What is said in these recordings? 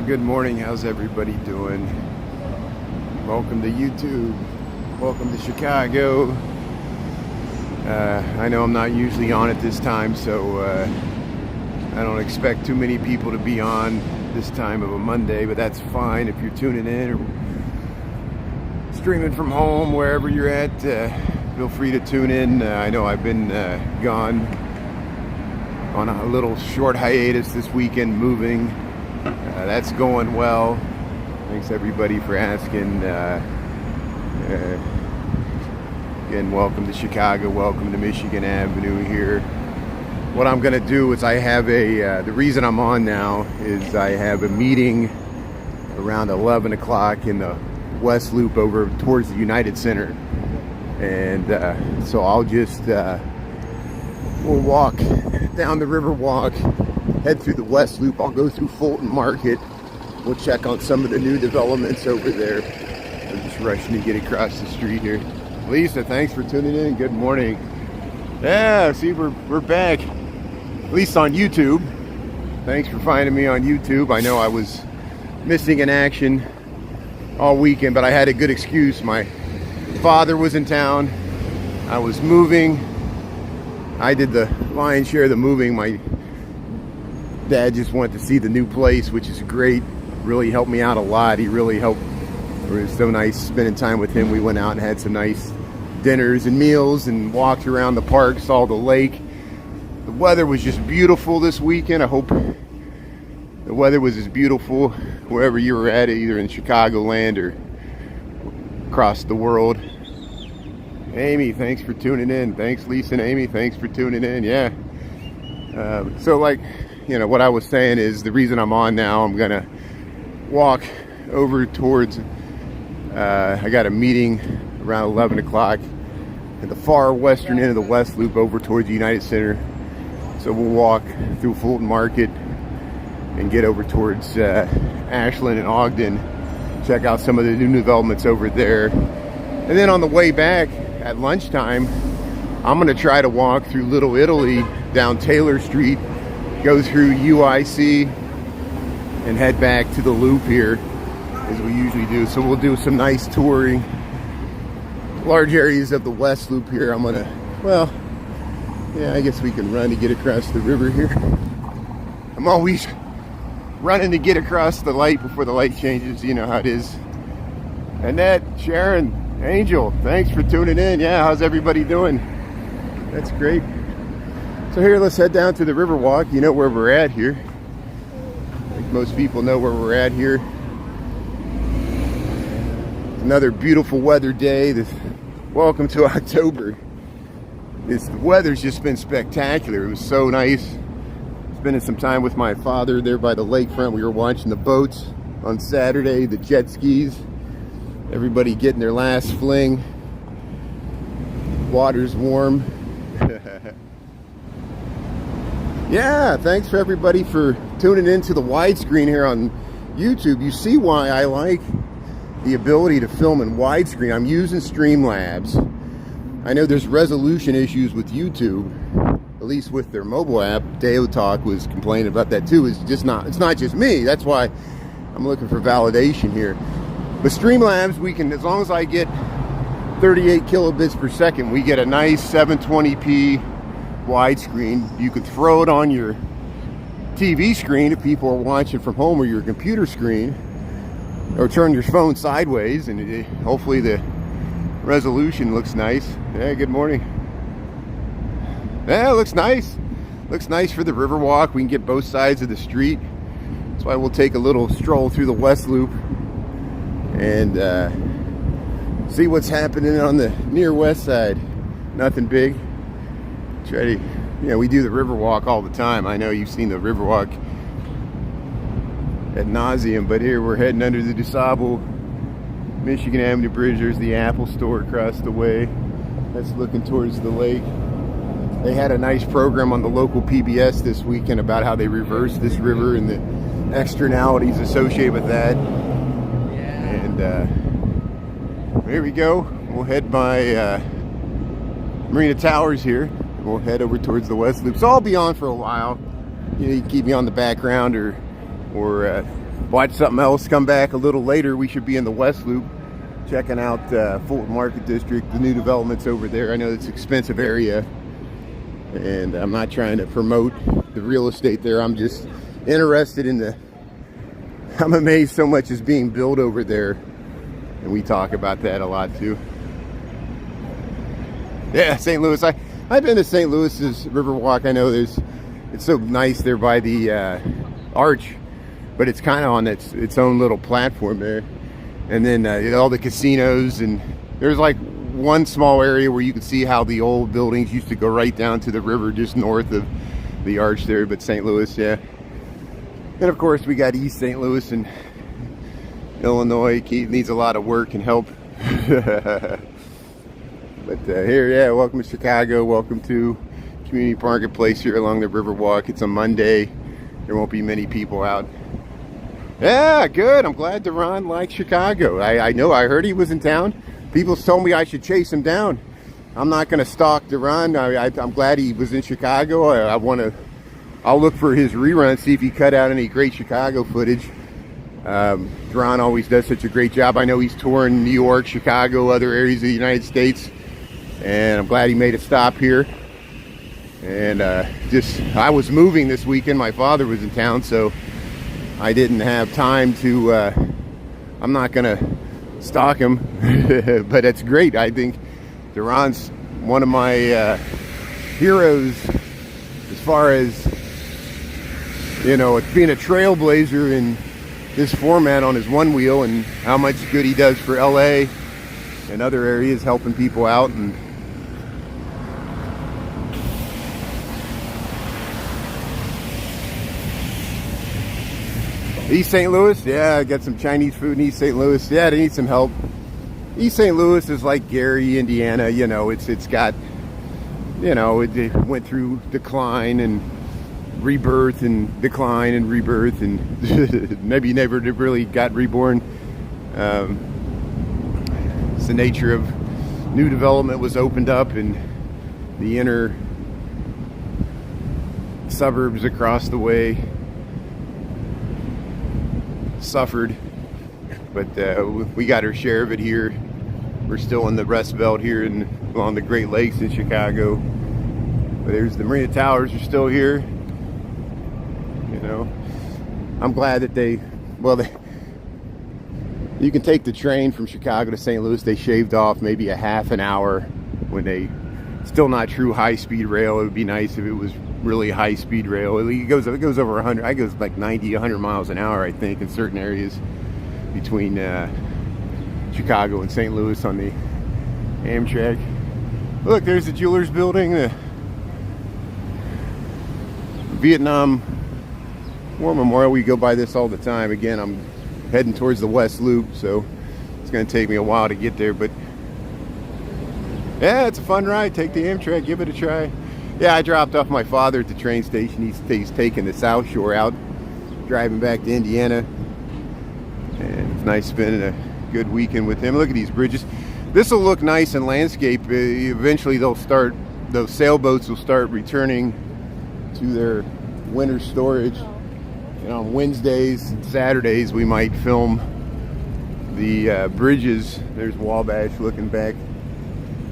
Well, good morning. How's everybody doing? Welcome to YouTube. Welcome to Chicago. I know I'm not usually on at this time, so I don't expect too many people to be on this time of a Monday, but that's fine if you're tuning in or streaming from home, wherever you're at. Feel free to tune in. I know I've been gone on a little short hiatus this weekend, moving. That's going well. Thanks everybody for asking. Again, welcome to Chicago. Welcome to Michigan Avenue here. What I'm going to do is I have the reason I'm on now is I have a meeting around 11 o'clock in the West Loop over towards the United Center. And so I'll just, we'll walk down the Riverwalk, head through the West Loop. I'll go through Fulton Market. We'll check on some of the new developments over there. I'm just rushing to get across the street here. Lisa, thanks for tuning in. Good morning. Yeah, see, we're back. At least on YouTube. Thanks for finding me on YouTube. I know I was missing in action all weekend, but I had a good excuse. My father was in town. I was moving. I did the lion's share of the moving. My dad just wanted to see the new place, which is great. Really helped me out a lot. He really helped. It was so nice spending time with him. We went out and had some nice dinners and meals and walked around the park, saw the lake. The weather was just beautiful this weekend. I hope the weather was as beautiful wherever you were at, either in Chicagoland or across the world. Amy, thanks for tuning in. Thanks, Lisa and Amy. Thanks for tuning in. Yeah. So, like, you know, what I was saying is the reason I'm on now, I'm going to walk over towards, I got a meeting around 11 o'clock at the far western end of the West Loop over towards the United Center. So we'll walk through Fulton Market and get over towards Ashland and Ogden, check out some of the new developments over there. And then on the way back at lunchtime, I'm going to try to walk through Little Italy down Taylor Street, go through UIC, and head back to the loop here as we usually do. So we'll do some nice touring, large areas of the West Loop here. I'm going to, well, yeah, I guess we can run to get across the river here. I'm always running to get across the light before the light changes. You know how it is. Annette, Sharon, Angel, thanks for tuning in. Yeah, how's everybody doing? That's great. So here, let's head down to the Riverwalk. You know where we're at here. I think most people know where we're at here. Another beautiful weather day. Welcome to October. The weather's just been spectacular. It was so nice spending some time with my father there by the lakefront. We were watching the boats on Saturday, the jet skis. Everybody getting their last fling. Water's warm. Yeah, thanks for everybody for tuning into the widescreen here on YouTube. You see why I like the ability to film in widescreen. I'm using Streamlabs. I know there's resolution issues with YouTube, at least with their mobile app. Dale Talk was complaining about that too. It's not just me. That's why I'm looking for validation here. But Streamlabs, we can, as long as I get 38 kilobits per second, we get a nice 720p widescreen. You could throw it on your TV screen if people are watching from home, or your computer screen, or turn your phone sideways, and hopefully the resolution looks nice. Yeah, good morning. Yeah, it looks nice. Looks nice for the Riverwalk. We can get both sides of the street. That's why we'll take a little stroll through the West Loop and see what's happening on the near west side. Nothing big. Try to, you know, we do the Riverwalk all the time. I know you've seen the Riverwalk ad nauseum, but here we're heading under the DuSable Michigan Avenue Bridge. There's the Apple store across the way. That's looking towards the lake. They had a nice program on the local PBS this weekend about how they reversed this river and the externalities associated with that. And here we go. We'll head by Marina Towers here. We'll head over towards the West Loop. So I'll be on for a while. You know, you can keep me on the background or watch something else. Come back a little later. We should be in the West Loop, checking out Fulton Market District, the new developments over there. I know it's an expensive area, and I'm not trying to promote the real estate there. I'm just interested in I'm amazed so much is being built over there, and we talk about that a lot too. Yeah, St. Louis. I've been to St. Louis's Riverwalk. I know it's so nice there by the arch, but it's kind of on its own little platform there. And then all the casinos, and there's like one small area where you can see how the old buildings used to go right down to the river just north of the arch there. But St. Louis, yeah. And of course we got East St. Louis and Illinois. Needs a lot of work and help. But here, yeah, welcome to Chicago. Welcome to Community Marketplace here along the Riverwalk. It's a Monday. There won't be many people out. Yeah, good. I'm glad Duran likes Chicago. I know. I heard he was in town. People told me I should chase him down. I'm not going to stalk Duran. I'm glad he was in Chicago. I'll look for his rerun, see if he cut out any great Chicago footage. Duran always does such a great job. I know he's touring New York, Chicago, other areas of the United States. And I'm glad he made a stop here. And I was moving this weekend. My father was in town, so I didn't have time to, I'm not going to stalk him. But it's great. I think Duran's one of my heroes as far as, being a trailblazer in this format on his one wheel, and how much good he does for LA and other areas, helping people out. And East St. Louis, yeah, I got some Chinese food in East St. Louis. Yeah, they need some help. East St. Louis is like Gary, Indiana. It's got, it went through decline and rebirth and decline and rebirth, and maybe never really got reborn. It's the nature of new development was opened up, and the inner suburbs across the way suffered, but we got our share of it here. We're still in the Rust Belt here along the Great Lakes in Chicago. But there's the Marina Towers are still here. I'm glad that you can take the train from Chicago to St. Louis. They shaved off maybe a half an hour still not true high-speed rail. It would be nice if it was really high-speed rail. It goes over 100. I goes like 90, 100 miles an hour, I think, in certain areas between Chicago and St. Louis on the Amtrak. Look, there's the Jewelers Building, the Vietnam War Memorial. We go by this all the time. Again, I'm heading towards the West Loop, so it's going to take me a while to get there, but yeah, it's a fun ride. Take the Amtrak, give it a try. Yeah, I dropped off my father at the train station. He's taking the South Shore out, driving back to Indiana, and it's nice spending a good weekend with him. Look at these bridges. This will look nice in landscape. Eventually those sailboats will start returning to their winter storage. On Wednesdays and Saturdays we might film the bridges. There's Wabash looking back.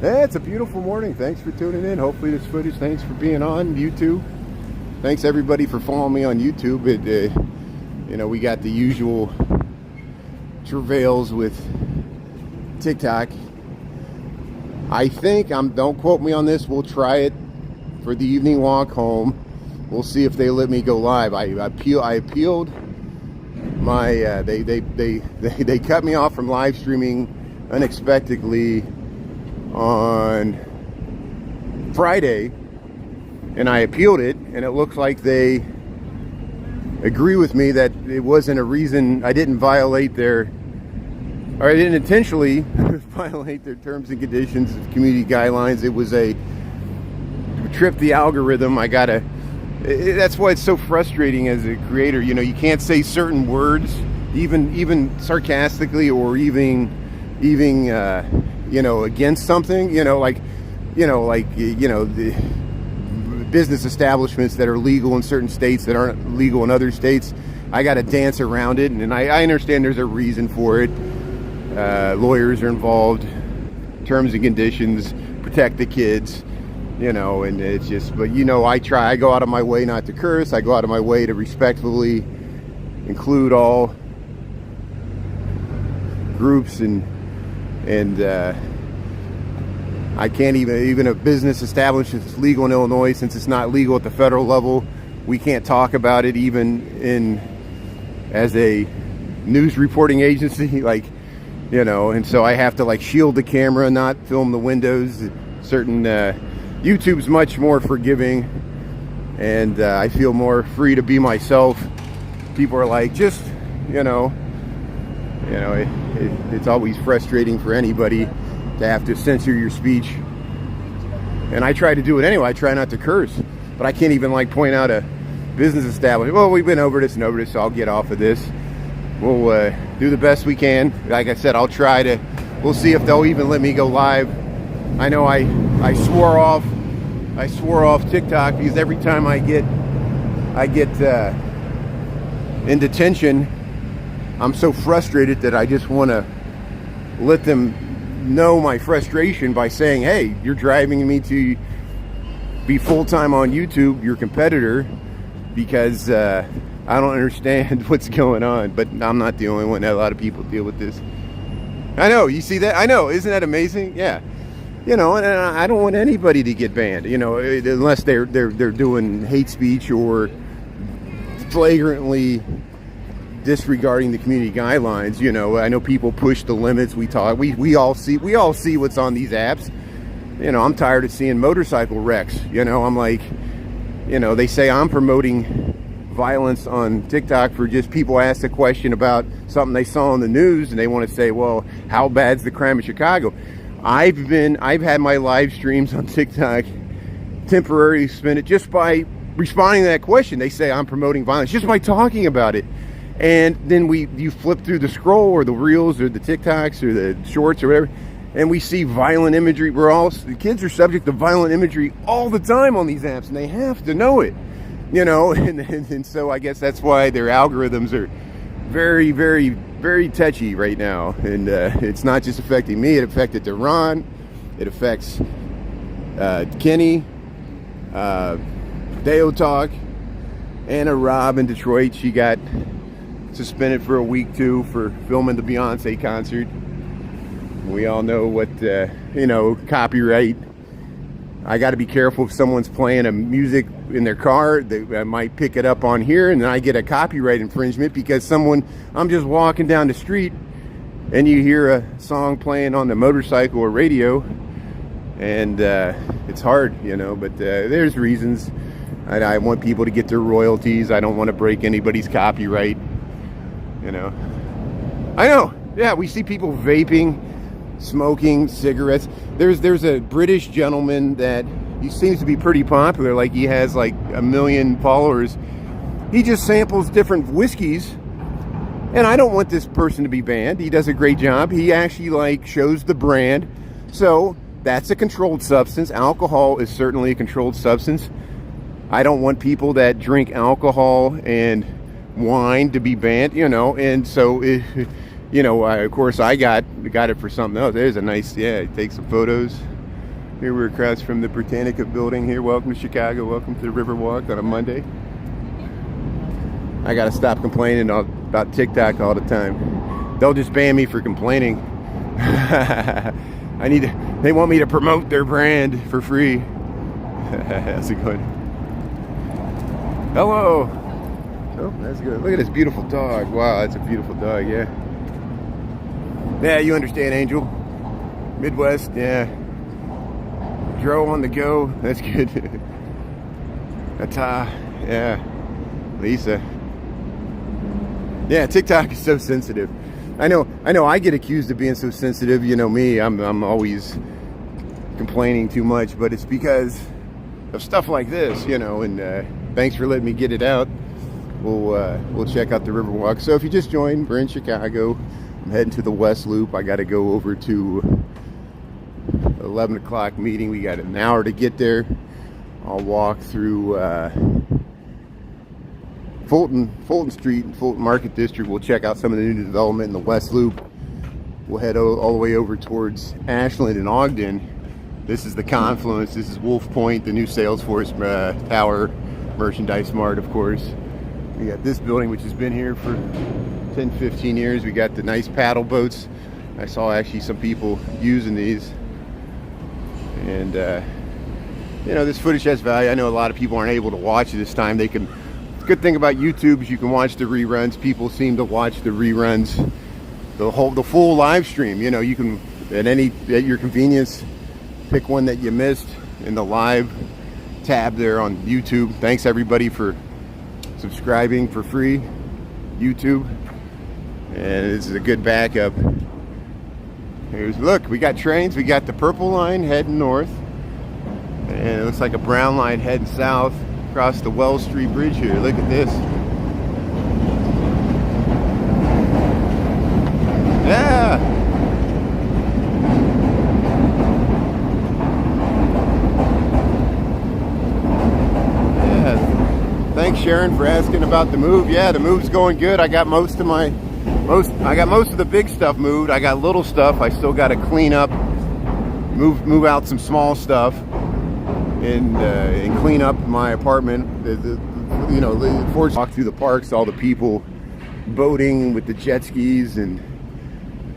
Yeah, it's a beautiful morning. Thanks for tuning in. Hopefully this footage, thanks for being on YouTube. Thanks everybody for following me on YouTube. We got the usual travails with TikTok. I think, don't quote me on this, we'll try it for the evening walk home. We'll see if they let me go live. I appealed my they cut me off from live streaming unexpectedly on Friday, and I appealed it, and it looks like they agree with me that it wasn't a reason. I didn't intentionally violate their terms and conditions, community guidelines. It was a trip the algorithm. That's why it's so frustrating as a creator. You can't say certain words, even sarcastically, or even against something. The business establishments that are legal in certain states that aren't legal in other states. I got to dance around it, and I understand there's a reason for it. Lawyers are involved, terms and conditions, protect the kids, you know, and it's just, but you know, I go out of my way not to curse. I go out of my way to respectfully include all groups, and I can't even a business established if it's legal in Illinois, since it's not legal at the federal level, we can't talk about it even as a news reporting agency, like, you know, and so I have to like shield the camera, not film the windows. Certain YouTube's much more forgiving, and I feel more free to be myself. People are like, just, you know, it's always frustrating for anybody to have to censor your speech, and I try to do it anyway. I try not to curse, but I can't even like point out a business establishment. Well, we've been over this and over this, so I'll get off of this. We'll do the best we can. Like I said, I'll try to. We'll see if they'll even let me go live. I know I swore off TikTok because every time I get in detention, I'm so frustrated that I just want to let them know my frustration by saying, hey, you're driving me to be full-time on YouTube, your competitor, because I don't understand what's going on. But I'm not the only one. A lot of people deal with this. I know, you see that? I know, isn't that amazing? Yeah. You know, and I don't want anybody to get banned, you know, unless they're doing hate speech or flagrantly disregarding the community guidelines. You know, I know people push the limits. We all see what's on these apps. You know, I'm tired of seeing motorcycle wrecks. You know, I'm like, you know, they say I'm promoting violence on TikTok for just people ask a question about something they saw on the news, and they want to say, well, how bad's the crime in Chicago? I've had my live streams on TikTok temporarily suspended just by responding to that question. They say I'm promoting violence just by talking about it. And then you flip through the scroll or the reels or the TikToks or the shorts or whatever, and we see violent imagery. The kids are subject to violent imagery all the time on these apps, and they have to know it, you know. And so I guess that's why their algorithms are very, very, very touchy right now. And it's not just affecting me. It affected Deron. It affects Kenny, Deo Talk, Anna Robb in Detroit. She got suspended for a week too for filming the Beyonce concert. We all know what, you know, copyright. I got to be careful if someone's playing a music in their car. They might pick it up on here, and then I get a copyright infringement because I'm just walking down the street and you hear a song playing on the motorcycle or radio, and it's hard, you know, but there's reasons. I want people to get their royalties. I don't want to break anybody's copyright, you know. I know, yeah, we see people vaping, smoking cigarettes. There's a British gentleman that he seems to be pretty popular. Like, he has like 1 million followers. He just samples different whiskeys, and I don't want this person to be banned. He does a great job. He actually like shows the brand. So that's a controlled substance. Alcohol is certainly a controlled substance. I don't want people that drink alcohol and wine to be banned, you know. And so you know, of course, I got it for something else. There's a nice, yeah, take some photos. Here we're across from the Britannica building here. Welcome to Chicago. Welcome to the Riverwalk on a Monday. I got to stop complaining about TikTok all the time. They'll just ban me for complaining. They want me to promote their brand for free. How's it going? Hello. Oh, that's good. Look at this beautiful dog. Wow, that's a beautiful dog, yeah. Yeah, you understand, Angel. Midwest, yeah. Dro on the go, that's good. Ata, yeah. Lisa. Yeah, TikTok is so sensitive. I know I get accused of being so sensitive. You know me, I'm always complaining too much, but it's because of stuff like this, you know, and thanks for letting me get it out. We'll check out the Riverwalk. So if you just joined, we're in Chicago. I'm heading to the West Loop. I got to go over to 11 o'clock meeting. We got an hour to get there. I'll walk through Fulton Street, Fulton Market District. We'll check out some of the new development in the West Loop. We'll head all the way over towards Ashland and Ogden. This is the confluence. This is Wolf Point, the new Salesforce Tower, Merchandise Mart, of course. We got this building, which has been here for 10, 15 years. We got the nice paddle boats. I saw actually some people using these. And, you know, this footage has value. I know a lot of people aren't able to watch it this time. The good thing about YouTube is you can watch the reruns. People seem to watch the reruns, the full live stream. You know, you can, at your convenience, pick one that you missed in the live tab there on YouTube. Thanks everybody for subscribing for free, YouTube. And this is a good backup. Look, we got trains. We got the purple line heading north, and it looks like a brown line heading south across the Wells Street Bridge here. Look at this. Yeah. Yeah. Thanks, Sharon, for asking about the move. Yeah, the move's going good. I got most of the big stuff moved. I got little stuff I still got to clean up, move out some small stuff, and clean up my apartment. You know, walk through the parks, all the people boating with the jet skis and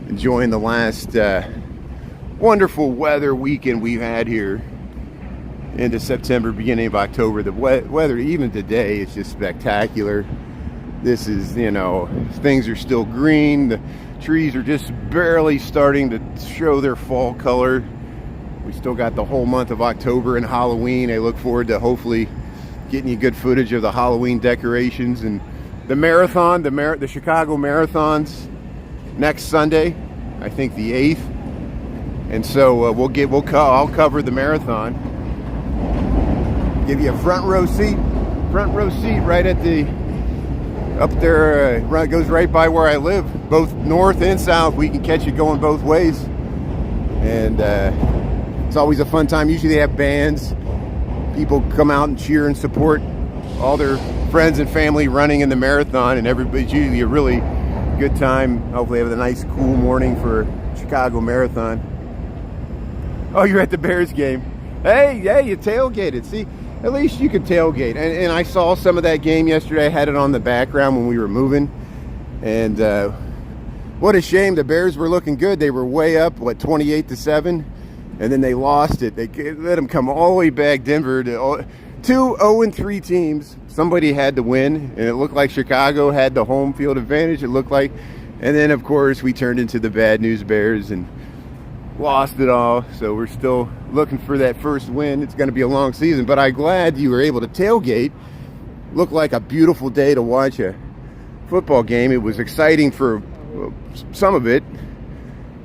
enjoying the last wonderful weather weekend we've had here into September, beginning of October. The weather, even today, is just spectacular. This is, you know, things are still green. The trees are just barely starting to show their fall color. We still got the whole month of October and Halloween. I look forward to hopefully getting you good footage of the Halloween decorations and the marathon, the Chicago Marathon's next Sunday, I think the 8th. And so I'll cover the marathon. Give you a front row seat right at the up there. Goes right by where I live, both north and south. We can catch it going both ways, and it's always a fun time. Usually they have bands. People come out and cheer and support all their friends and family running in the marathon, and everybody's usually a really good time. Hopefully have a nice cool morning for Chicago Marathon. Oh, you're at the Bears game. Hey, you tailgated. See, at least you could tailgate. And I saw some of that game yesterday. I had it on the background when we were moving. And what a shame. The Bears were looking good. They were way up, 28-7. And then they lost it. They let them come all the way back. Denver to 2 0-3 teams. Somebody had to win. And it looked like Chicago had the home field advantage. It looked like. And then, of course, we turned into the bad news Bears and lost it all. So we're still looking for that first win. It's going to be a long season, but I'm glad you were able to tailgate. Looked like a beautiful day to watch a football game. It was exciting for some of it,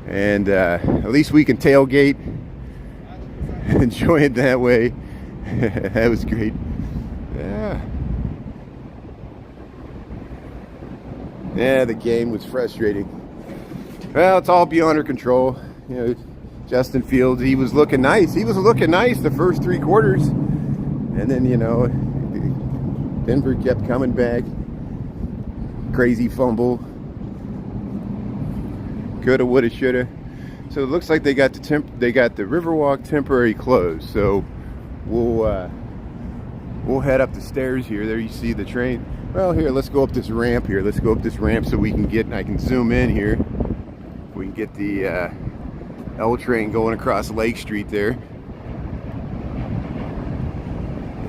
and at least we can tailgate, enjoy it that way. That was great. Yeah, the game was frustrating. Well, it's all beyond our control. You know, Justin Fields, he was looking nice. He was looking nice the first 3 quarters. And then, you know, Denver kept coming back. Crazy fumble. Coulda, woulda, shoulda. So it looks like they got the Riverwalk temporary closed. So we'll head up the stairs here. There you see the train. Well, here, let's go up this ramp here. Let's go up this ramp so we can I can zoom in here. We can get the L train going across Lake Street there.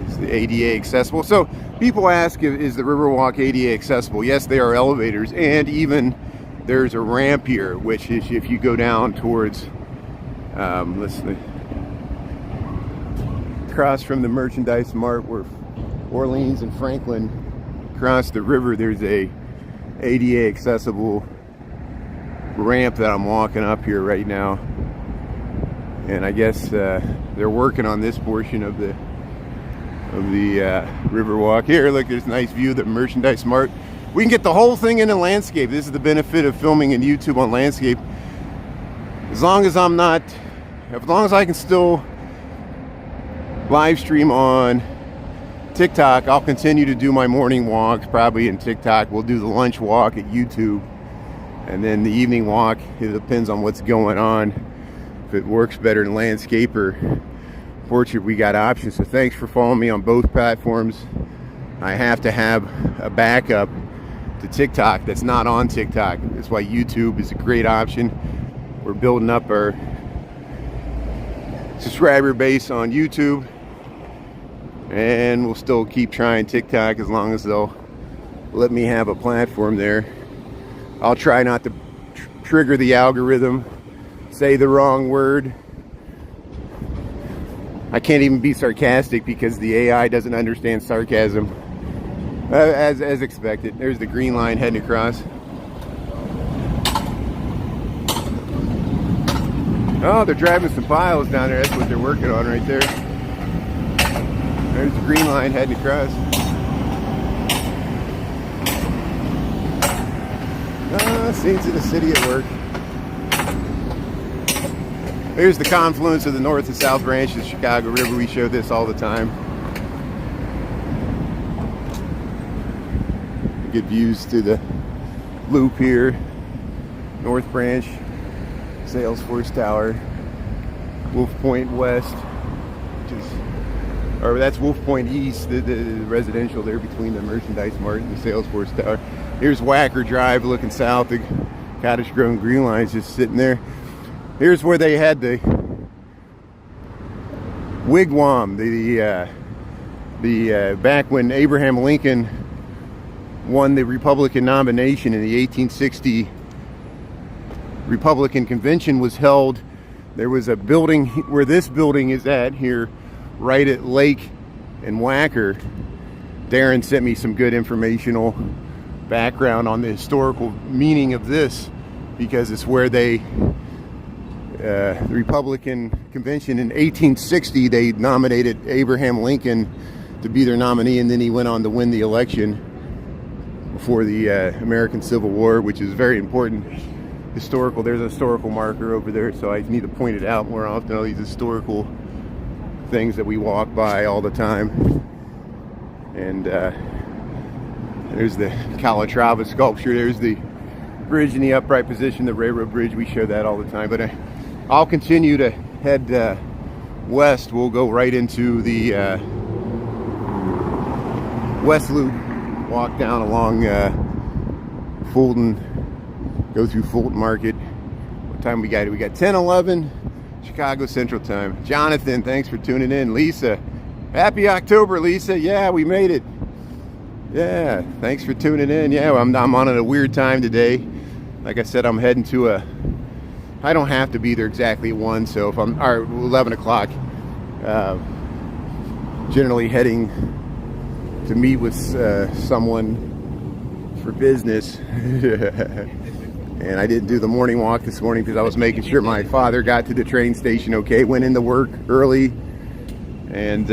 Is the ADA accessible? So people ask, is the Riverwalk ADA accessible? Yes, they are elevators, and even there's a ramp here, which is if you go down towards, let's see, across from the Merchandise Mart where Orleans and Franklin cross the river, there's a ADA accessible ramp that I'm walking up here right now. And I guess they're working on this portion of the Riverwalk. Here, look, there's a nice view of the Merchandise Mart. We can get the whole thing in a landscape. This is the benefit of filming in YouTube on landscape. As long as I can still live stream on TikTok, I'll continue to do my morning walks, probably in TikTok. We'll do the lunch walk at YouTube. And then the evening walk, it depends on what's going on. If it works better in landscape or portrait, we got options. So thanks for following me on both platforms. I have to have a backup to TikTok that's not on TikTok. That's why YouTube is a great option. We're building up our subscriber base on YouTube, and we'll still keep trying TikTok as long as they'll let me have a platform there. I'll try not to trigger the algorithm, say the wrong word. I can't even be sarcastic because the AI doesn't understand sarcasm. As expected. There's the green line heading across. Oh, they're driving some piles down there. That's what they're working on right there. There's the green line heading across. Scenes of the city at work. Here's the confluence of the north and south branch of the Chicago River. We show this all the time. Good views to the loop here. North Branch, Salesforce Tower, Wolf Point West, which is, or that's Wolf Point East, the residential there between the Merchandise Mart and the Salesforce Tower. Here's Wacker Drive looking south. The Cottage Grove Green Line's just sitting there. Here's where they had the wigwam, the back when Abraham Lincoln won the Republican nomination in the 1860 Republican Convention was held. There was a building where this building is at here, right at Lake and Wacker. Darren sent me some good informational background on the historical meaning of this, because it's where the Republican Convention in 1860, they nominated Abraham Lincoln to be their nominee, and then he went on to win the election before the American Civil War, which is very important. Historical, there's a historical marker over there, so I need to point it out more often. All these historical things that we walk by all the time. And there's the Calatrava sculpture. There's the bridge in the upright position, the railroad bridge. We show that all the time. But I'll continue to head west. We'll go right into the West Loop. Walk down along Fulton, go through Fulton Market. What time we got? We got 10:11 Chicago Central Time. Jonathan, thanks for tuning in. Lisa, happy October, Lisa. Yeah, we made it. Yeah, thanks for tuning in. Yeah, I'm on a weird time today. Like I said, I'm heading to I don't have to be there exactly at 1, so if I'm, or 11 o'clock, generally heading to meet with someone for business. And I didn't do the morning walk this morning because I was making sure my father got to the train station okay, went into work early, and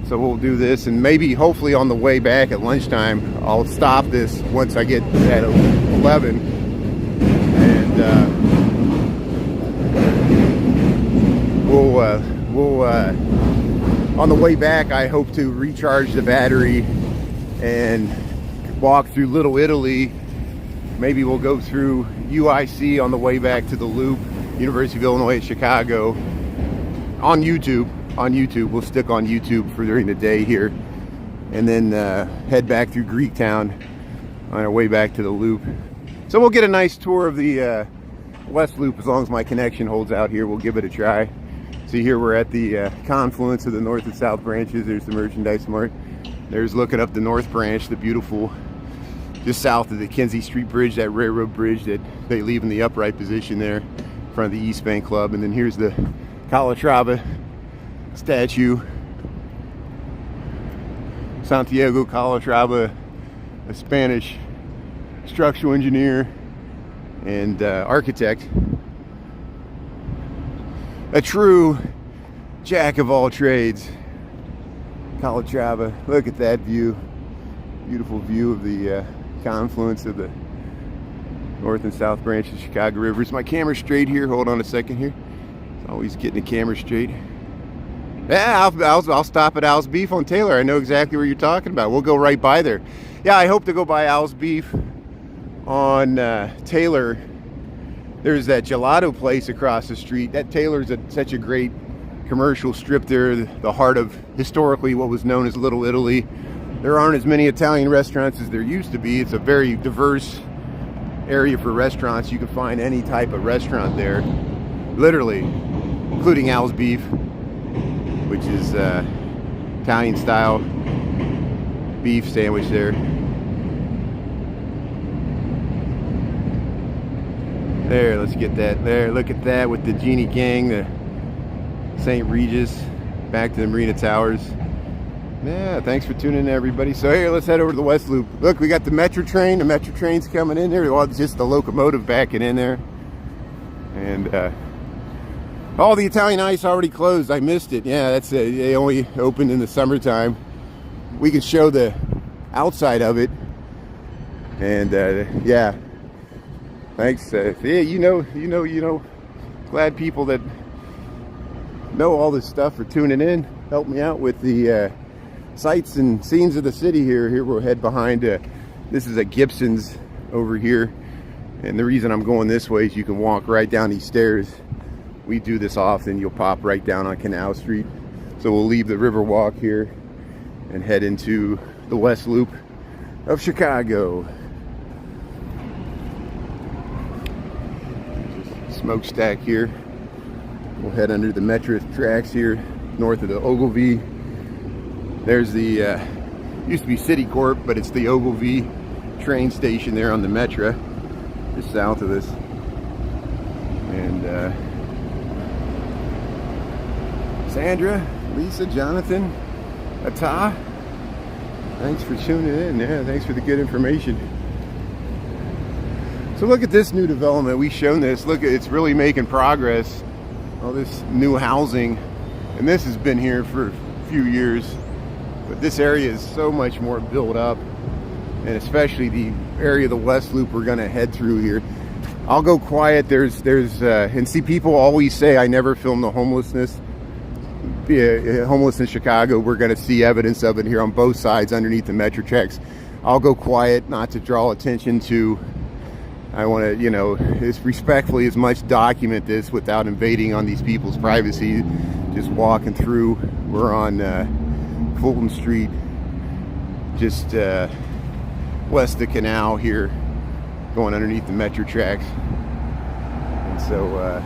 so we'll do this, and maybe hopefully on the way back at lunchtime I'll stop this once I get at 11, and we'll on the way back, I hope to recharge the battery and walk through Little Italy. Maybe we'll go through UIC on the way back to the Loop, University of Illinois at Chicago, on YouTube. We'll stick on YouTube for during the day here, and then head back through Greektown on our way back to the Loop. So we'll get a nice tour of the West Loop as long as my connection holds out here. We'll give it a try. See, here we're at the confluence of the north and south branches. There's the Merchandise Mart. There's looking up the North Branch, the beautiful, just south of the Kinsey Street Bridge, that railroad bridge that they leave in the upright position there in front of the East Bank Club. And then here's the Calatrava statue. Santiago Calatrava, a Spanish structural engineer and architect. A true jack of all trades. Calatrava. Look at that view. Beautiful view of the confluence of the north and south branch of the Chicago River. Is my camera straight here? Hold on a second here. It's always getting the camera straight. Yeah, I'll stop at Al's Beef on Taylor. I know exactly what you're talking about. We'll go right by there. Yeah, I hope to go by Al's Beef on Taylor. There's that gelato place across the street. That Taylor's such a great commercial strip there, the heart of historically what was known as Little Italy. There aren't as many Italian restaurants as there used to be. It's a very diverse area for restaurants. You can find any type of restaurant there, literally, including Al's Beef, which is Italian style beef sandwich there. There, let's get that there. Look at that with the Genie Gang, the St. Regis, back to the Marina Towers. Yeah, thanks for tuning in, everybody. So here, let's head over to the West Loop. Look, we got the Metro train. The Metro train's coming in there. Well, it's just the locomotive backing in there. And all the Italian Ice already closed. I missed it. Yeah, that's they only opened in the summertime. We can show the outside of it. And yeah, thanks. Yeah, you know. Glad people that know all this stuff are tuning in. Help me out with the sights and scenes of the city here. Here we'll head behind. This is a Gibson's over here, and the reason I'm going this way is you can walk right down these stairs. We do this often. You'll pop right down on Canal Street. So we'll leave the Riverwalk here and head into the West Loop of Chicago. Just a smokestack here. We'll head under the Metro tracks here, north of the Ogilvy. There's the, used to be Citicorp, but it's the Ogilvy train station there on the Metro, just south of this. And Sandra, Lisa, Jonathan, Ata, thanks for tuning in. Yeah, thanks for the good information. So look at this new development. We've shown this. Look, it's really making progress. All this new housing, and this has been here for a few years. But this area is so much more built up, and especially the area of the West Loop we're gonna head through here. I'll go quiet. And see, people always say I never film the homelessness. Homeless in Chicago, we're gonna see evidence of it here on both sides underneath the Metro tracks. I'll go quiet, not to draw attention to. I want to, as respectfully as much document this without invading on these people's privacy. Just walking through. We're on Fulton Street, just west of Canal here, going underneath the Metro tracks. And so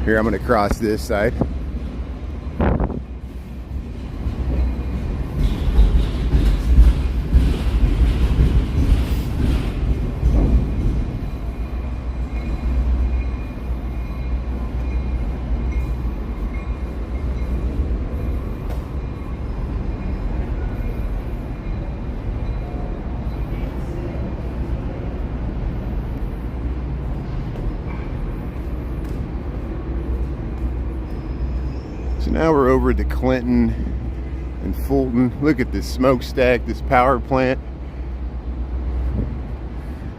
here I'm going to cross this side. So now we're over to Clinton and Fulton. Look at this smokestack, this power plant.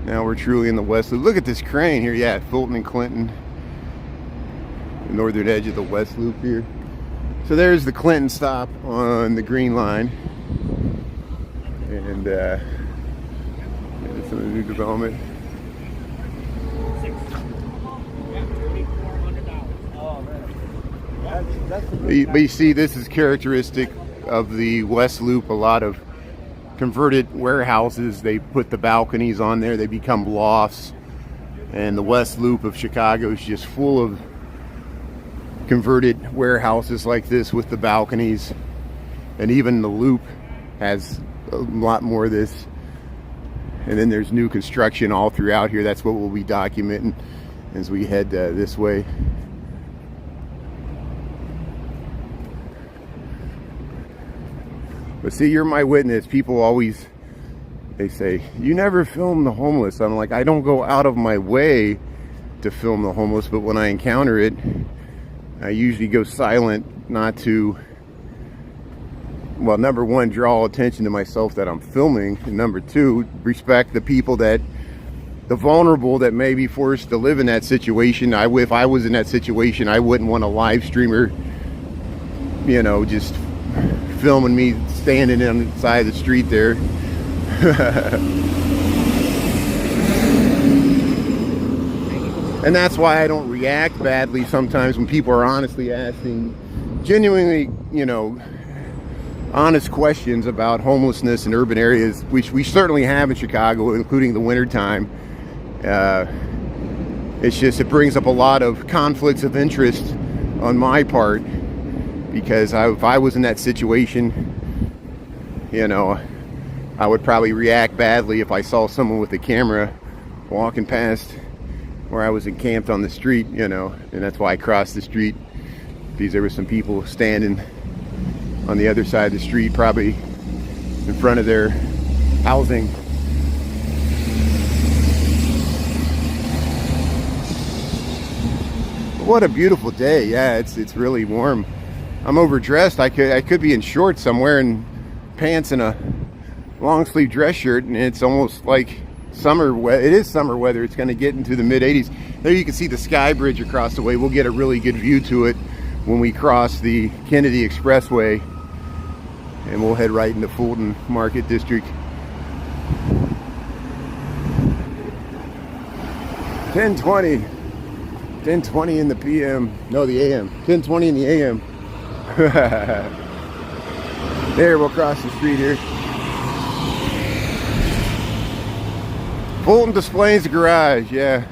Now we're truly in the West Loop. Look at this crane here. Yeah, Fulton and Clinton. The northern edge of the West Loop here. So there's the Clinton stop on the Green Line. And some of the new development. But you see, this is characteristic of the West Loop. A lot of converted warehouses, they put the balconies on there, they become lofts. And the West Loop of Chicago is just full of converted warehouses like this with the balconies. And even the Loop has a lot more of this. And then there's new construction all throughout here. That's what we'll be documenting as we head this way. But see, you're my witness. People always, they say, you never film the homeless. I'm like, I don't go out of my way to film the homeless, but when I encounter it, I usually go silent, not to, well, number one, draw attention to myself that I'm filming, and number two, respect the people the vulnerable that may be forced to live in that situation. If I was in that situation, I wouldn't want a live streamer you know, just filming me standing on the side of the street there. And that's why I don't react badly sometimes when people are honestly asking genuinely, you know, honest questions about homelessness in urban areas, which we certainly have in Chicago, including the wintertime. It's just, it brings up a lot of conflicts of interest on my part, because if I was in that situation, you know, I would probably react badly if I saw someone with a camera walking past where I was encamped on the street, you know. And that's why I crossed the street, because there were some people standing on the other side of the street, probably in front of their housing. What a beautiful day. Yeah, it's really warm. I'm overdressed. I could be in shorts somewhere and pants and a long sleeve dress shirt, and it's almost like summer. It is summer weather. It's going to get into the mid 80s. There you can see the Sky Bridge across the way. We'll get a really good view to it when we cross the Kennedy Expressway, and we'll head right into Fulton Market District. 10:20 in the PM. No, the AM. 10:20 in the AM. There, we'll cross the street here. Fulton displays the garage, yeah.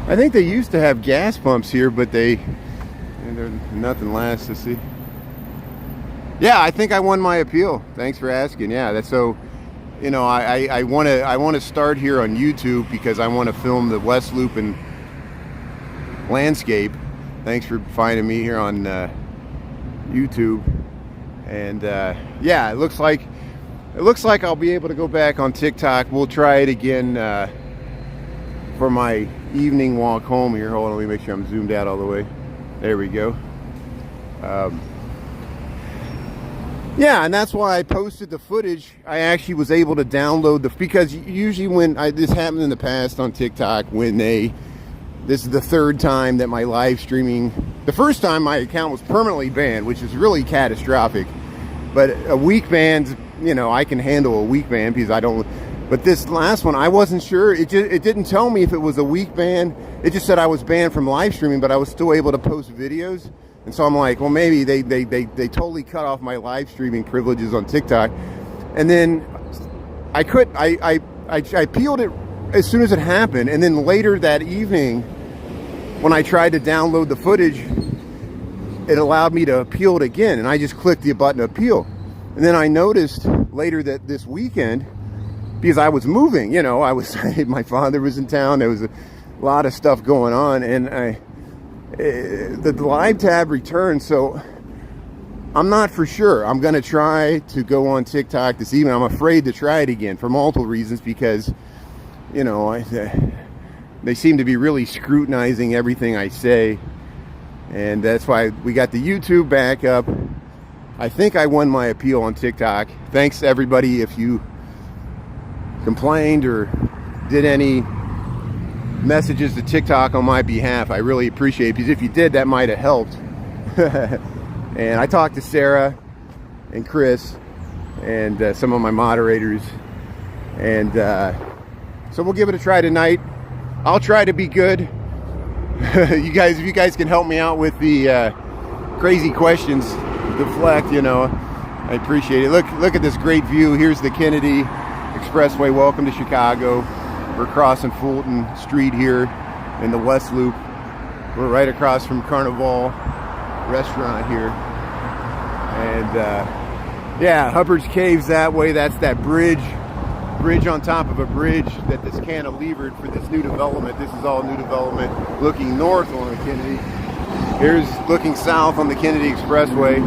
I think they used to have gas pumps here, but there's nothing lasts to see. Yeah, I think I won my appeal. Thanks for asking. Yeah, that's so. You know, I want to start here on YouTube because I want to film the West Loop and landscape. Thanks for finding me here on YouTube. And yeah, it looks like I'll be able to go back on TikTok. We'll try it again for my evening walk home here. Hold on, let me make sure I'm zoomed out all the way. There we go. Yeah, and that's why I posted the footage. I actually was able to download because usually when this happened in the past on TikTok, when this is the third time that my live streaming, the first time my account was permanently banned, which is really catastrophic. But a week ban, you know, I can handle a week ban because I don't. But this last one, I wasn't sure. It didn't tell me if it was a week ban. It just said I was banned from live streaming, but I was still able to post videos. And so I'm like, well, maybe they totally cut off my live streaming privileges on TikTok. And then I peeled it as soon as it happened. And then later that evening, when I tried to download the footage, it allowed me to appeal it again. And I just clicked the button appeal. And then I noticed later that this weekend, because I was moving, you know, my father was in town. There was a lot of stuff going on, and the live tab returned, so I'm not for sure. I'm going to try to go on TikTok this evening. I'm afraid to try it again for multiple reasons, because, you know, they seem to be really scrutinizing everything I say, and that's why we got the YouTube back up. I think I won my appeal on TikTok. Thanks, everybody, if you complained or did any messages to TikTok on my behalf. I really appreciate it, because if you did, that might have helped. And I talked to Sarah and Chris and some of my moderators, and so we'll give it a try tonight. I'll try to be good. If you guys can help me out with the crazy questions, deflect, you know, I appreciate it. Look at this great view. Here's the Kennedy Expressway. Welcome to Chicago. We're crossing Fulton Street here in the West Loop. We're right across from Carnival restaurant here. And yeah, Hubbard's Cave's that way. That's that bridge on top of a bridge that is cantilevered for this new development. This is all new development looking north on the Kennedy. Here's looking south on the Kennedy Expressway.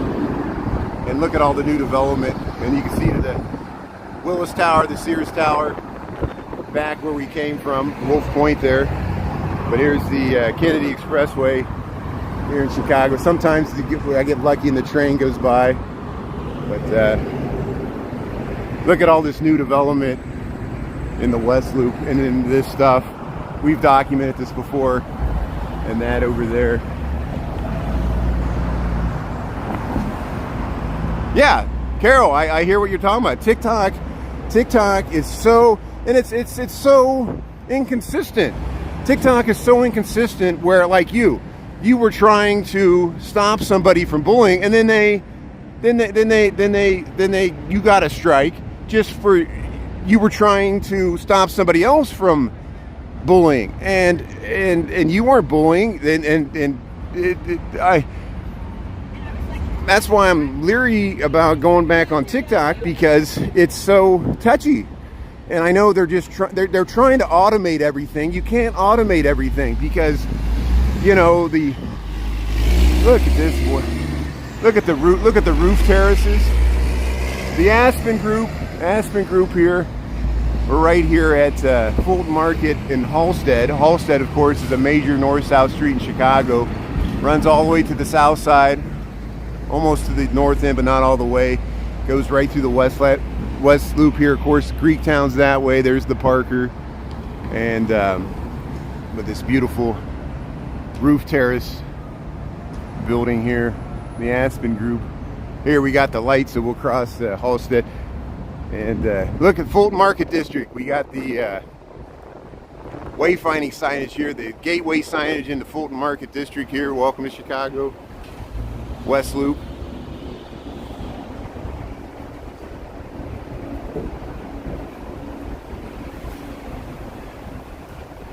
And look at all the new development. And you can see to the Willis Tower, the Sears Tower, back where we came from, Wolf Point there. But here's the Kennedy Expressway here in Chicago. Sometimes I get lucky and the train goes by. But look at all this new development in the West Loop, and then this stuff. We've documented this before, and that over there. Yeah, Carol, I hear what you're talking about. TikTok is so, and it's so inconsistent. TikTok is so inconsistent where, like, you were trying to stop somebody from bullying, and then you got a strike just for you were trying to stop somebody else from bullying, and you weren't bullying, that's why I'm leery about going back on TikTok, because it's so touchy. And I know they're just they're trying to automate everything. You can't automate everything because, you know, look at this boy. Look at the roof terraces. The Aspen Group here. We're right here at Fulton Market in Halstead. Halstead, of course, is a major north-south street in Chicago. Runs all the way to the south side, almost to the north end, but not all the way. Goes right through the West Loop here. Of course, Greektown's that way. There's the Parker, and with this beautiful roof terrace building here, the Aspen Group. Here we got the lights, so we'll cross Halstead, and look at Fulton Market District. We got the wayfinding signage here, the gateway signage in the Fulton Market District here. Welcome to Chicago, West Loop.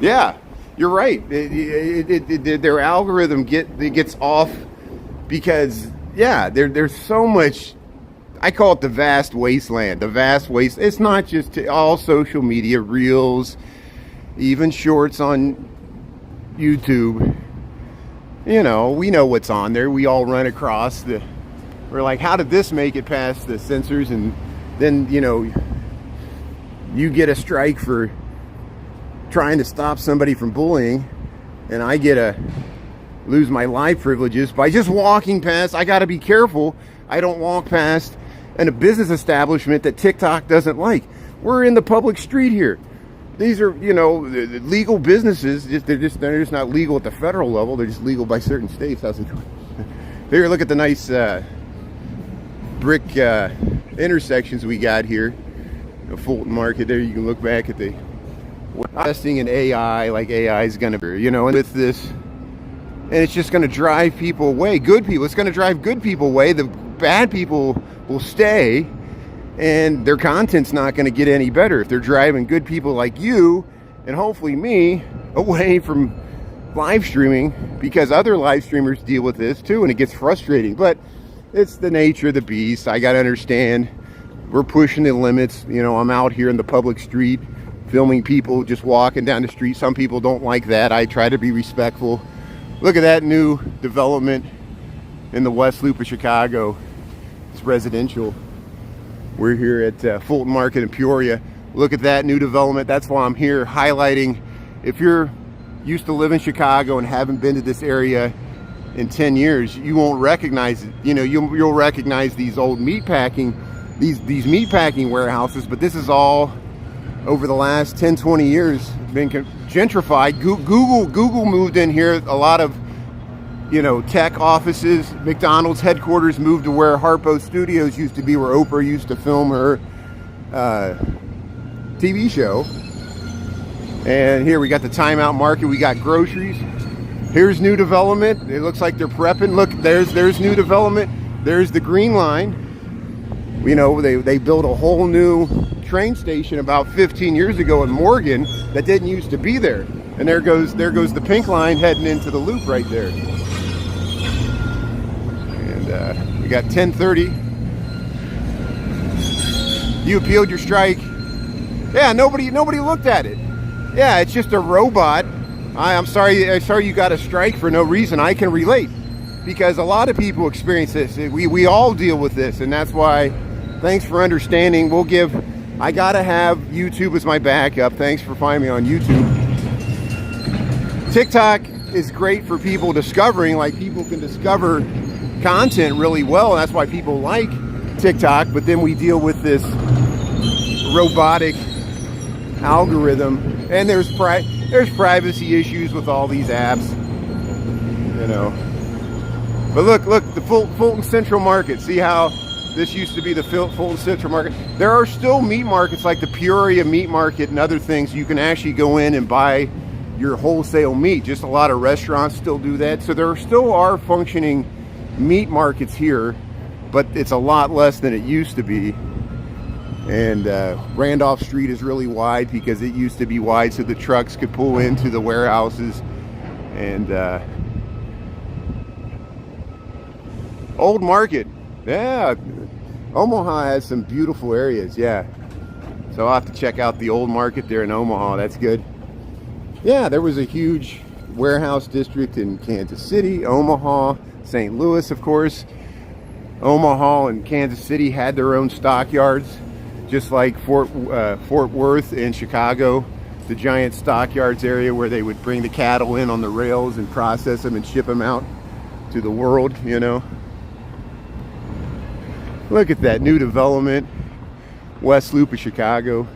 Yeah, you're right. Their algorithm gets off because, yeah, there's so much. I call it the vast wasteland. The vast waste. It's not just all social media, reels, even shorts on YouTube. You know, we know what's on there. We all run across we're like, how did this make it past the censors? And then, you know, you get a strike for trying to stop somebody from bullying, and I get to lose my life privileges by just walking past. I got to be careful I don't walk past a business establishment that TikTok doesn't like. We're in the public street here. These are, you know, the legal businesses. They're just not legal at the federal level. They're just legal by certain states. How's it going? Here, look at the nice brick intersections we got here. The Fulton Market. There, you can look back at the. We're investing in AI, like AI is going to be, you know, and with this, and it's just going to drive people away. Good people. It's going to drive good people away. The bad people will stay, and their content's not going to get any better if they're driving good people like you and hopefully me away from live streaming, because other live streamers deal with this too, and it gets frustrating. But it's the nature of the beast. I got to understand. We're pushing the limits. You know, I'm out here in the public street filming people just walking down the street. Some people don't like that. I try to be respectful. Look at that new development in the West Loop of Chicago. It's residential. We're here at Fulton Market in Peoria. Look at that new development. That's why I'm here highlighting. If you're used to live in Chicago and haven't been to this area in 10 years, you won't recognize it. You know, you'll recognize these old meatpacking, these meatpacking warehouses, but this is all over the last 10, 20 years been gentrified. Google moved in here. A lot of, you know, tech offices. McDonald's headquarters moved to where Harpo Studios used to be, where Oprah used to film her TV show. And here we got the Timeout Market. We got groceries. Here's new development. It looks like they're prepping. Look, there's new development. There's the Green Line. You know, they built a whole new train station about 15 years ago in Morgan that didn't used to be there. And there goes the Pink Line heading into the loop right there. And we got 10:30. You appealed your strike. Yeah, nobody looked at it. Yeah, it's just a robot. I'm sorry you got a strike for no reason. I can relate, because a lot of people experience this. We all deal with this, and that's why. Thanks for understanding. I gotta have YouTube as my backup. Thanks for finding me on YouTube. TikTok is great for people discovering, like, people can discover content really well. That's why people like TikTok, but then we deal with this robotic algorithm, and there's privacy issues with all these apps, you know. But look, the Fulton Central Market. See how This used to be the Fulton Central Market. There are still meat markets like the Peoria Meat Market and other things. You can actually go in and buy your wholesale meat. Just a lot of restaurants still do that. So there still are functioning meat markets here, but it's a lot less than it used to be. And Randolph Street is really wide because it used to be wide so the trucks could pull into the warehouses. And Old Market, yeah, Omaha has some beautiful areas, yeah. So I'll have to check out the Old Market there in Omaha. That's good. Yeah, there was a huge warehouse district in Kansas City, Omaha, St. Louis, of course. Omaha and Kansas City had their own stockyards, just like Fort Worth and Chicago, the giant stockyards area where they would bring the cattle in on the rails and process them and ship them out to the world, you know. Look at that new development, West Loop of Chicago,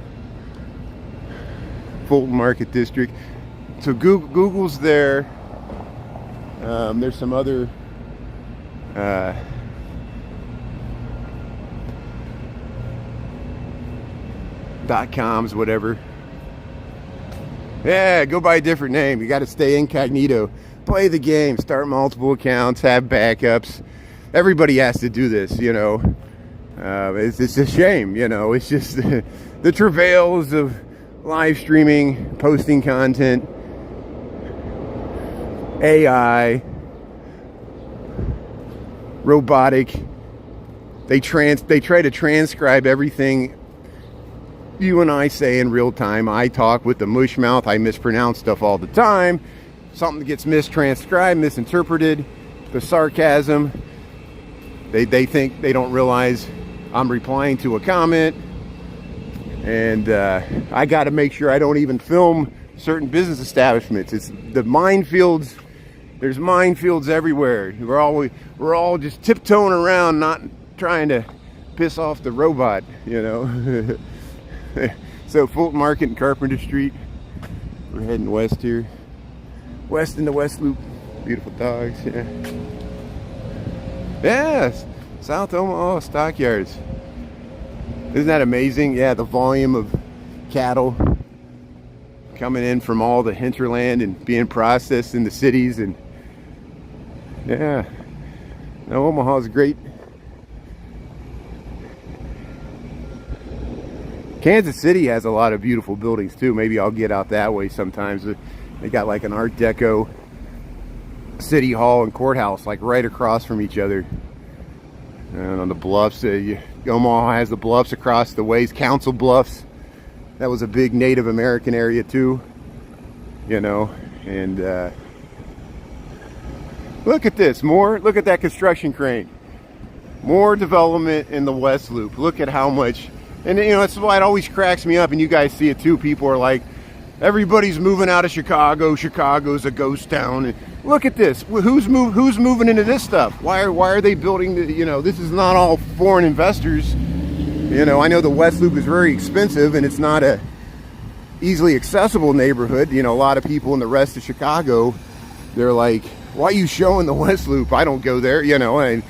Fulton Market District. So Google's there. There's some other .coms, whatever. Yeah, go by a different name. You got to stay incognito. Play the game. Start multiple accounts. Have backups. Everybody has to do this, you know. It's a shame, you know. It's just the travails of live streaming, posting content, AI, robotic. They try to transcribe everything you and I say in real time. I talk with the mush mouth. I mispronounce stuff all the time. Something gets mistranscribed, misinterpreted. The sarcasm. They think they don't realize I'm replying to a comment. And I got to make sure I don't even film certain business establishments. It's the minefields. There's minefields everywhere. We're all just tiptoeing around, not trying to piss off the robot, you know. So Fulton Market and Carpenter Street. We're heading west here. West in the West Loop. Beautiful dogs, yeah. Yes, South Omaha stockyards. Isn't that amazing? Yeah, the volume of cattle coming in from all the hinterland and being processed in the cities. And yeah, no, Omaha's great. Kansas City has a lot of beautiful buildings too. Maybe I'll get out that way sometimes. They got like an Art Deco city hall and courthouse like right across from each other. And on the bluffs, Omaha has the bluffs across the ways, Council Bluffs. That was a big Native American area too, you know. And look at this, look at that construction crane. More development in the West Loop. Look at how much. And you know, that's why it always cracks me up, and you guys see it too. People are like, everybody's moving out of Chicago. Chicago's a ghost town. And look at this. Who's moving into this stuff? Why are they building the, you know, this is not all foreign investors. You know, I know the West Loop is very expensive and it's not a easily accessible neighborhood. You know, a lot of people in the rest of Chicago, they're like, why are you showing the West Loop? I don't go there, you know. And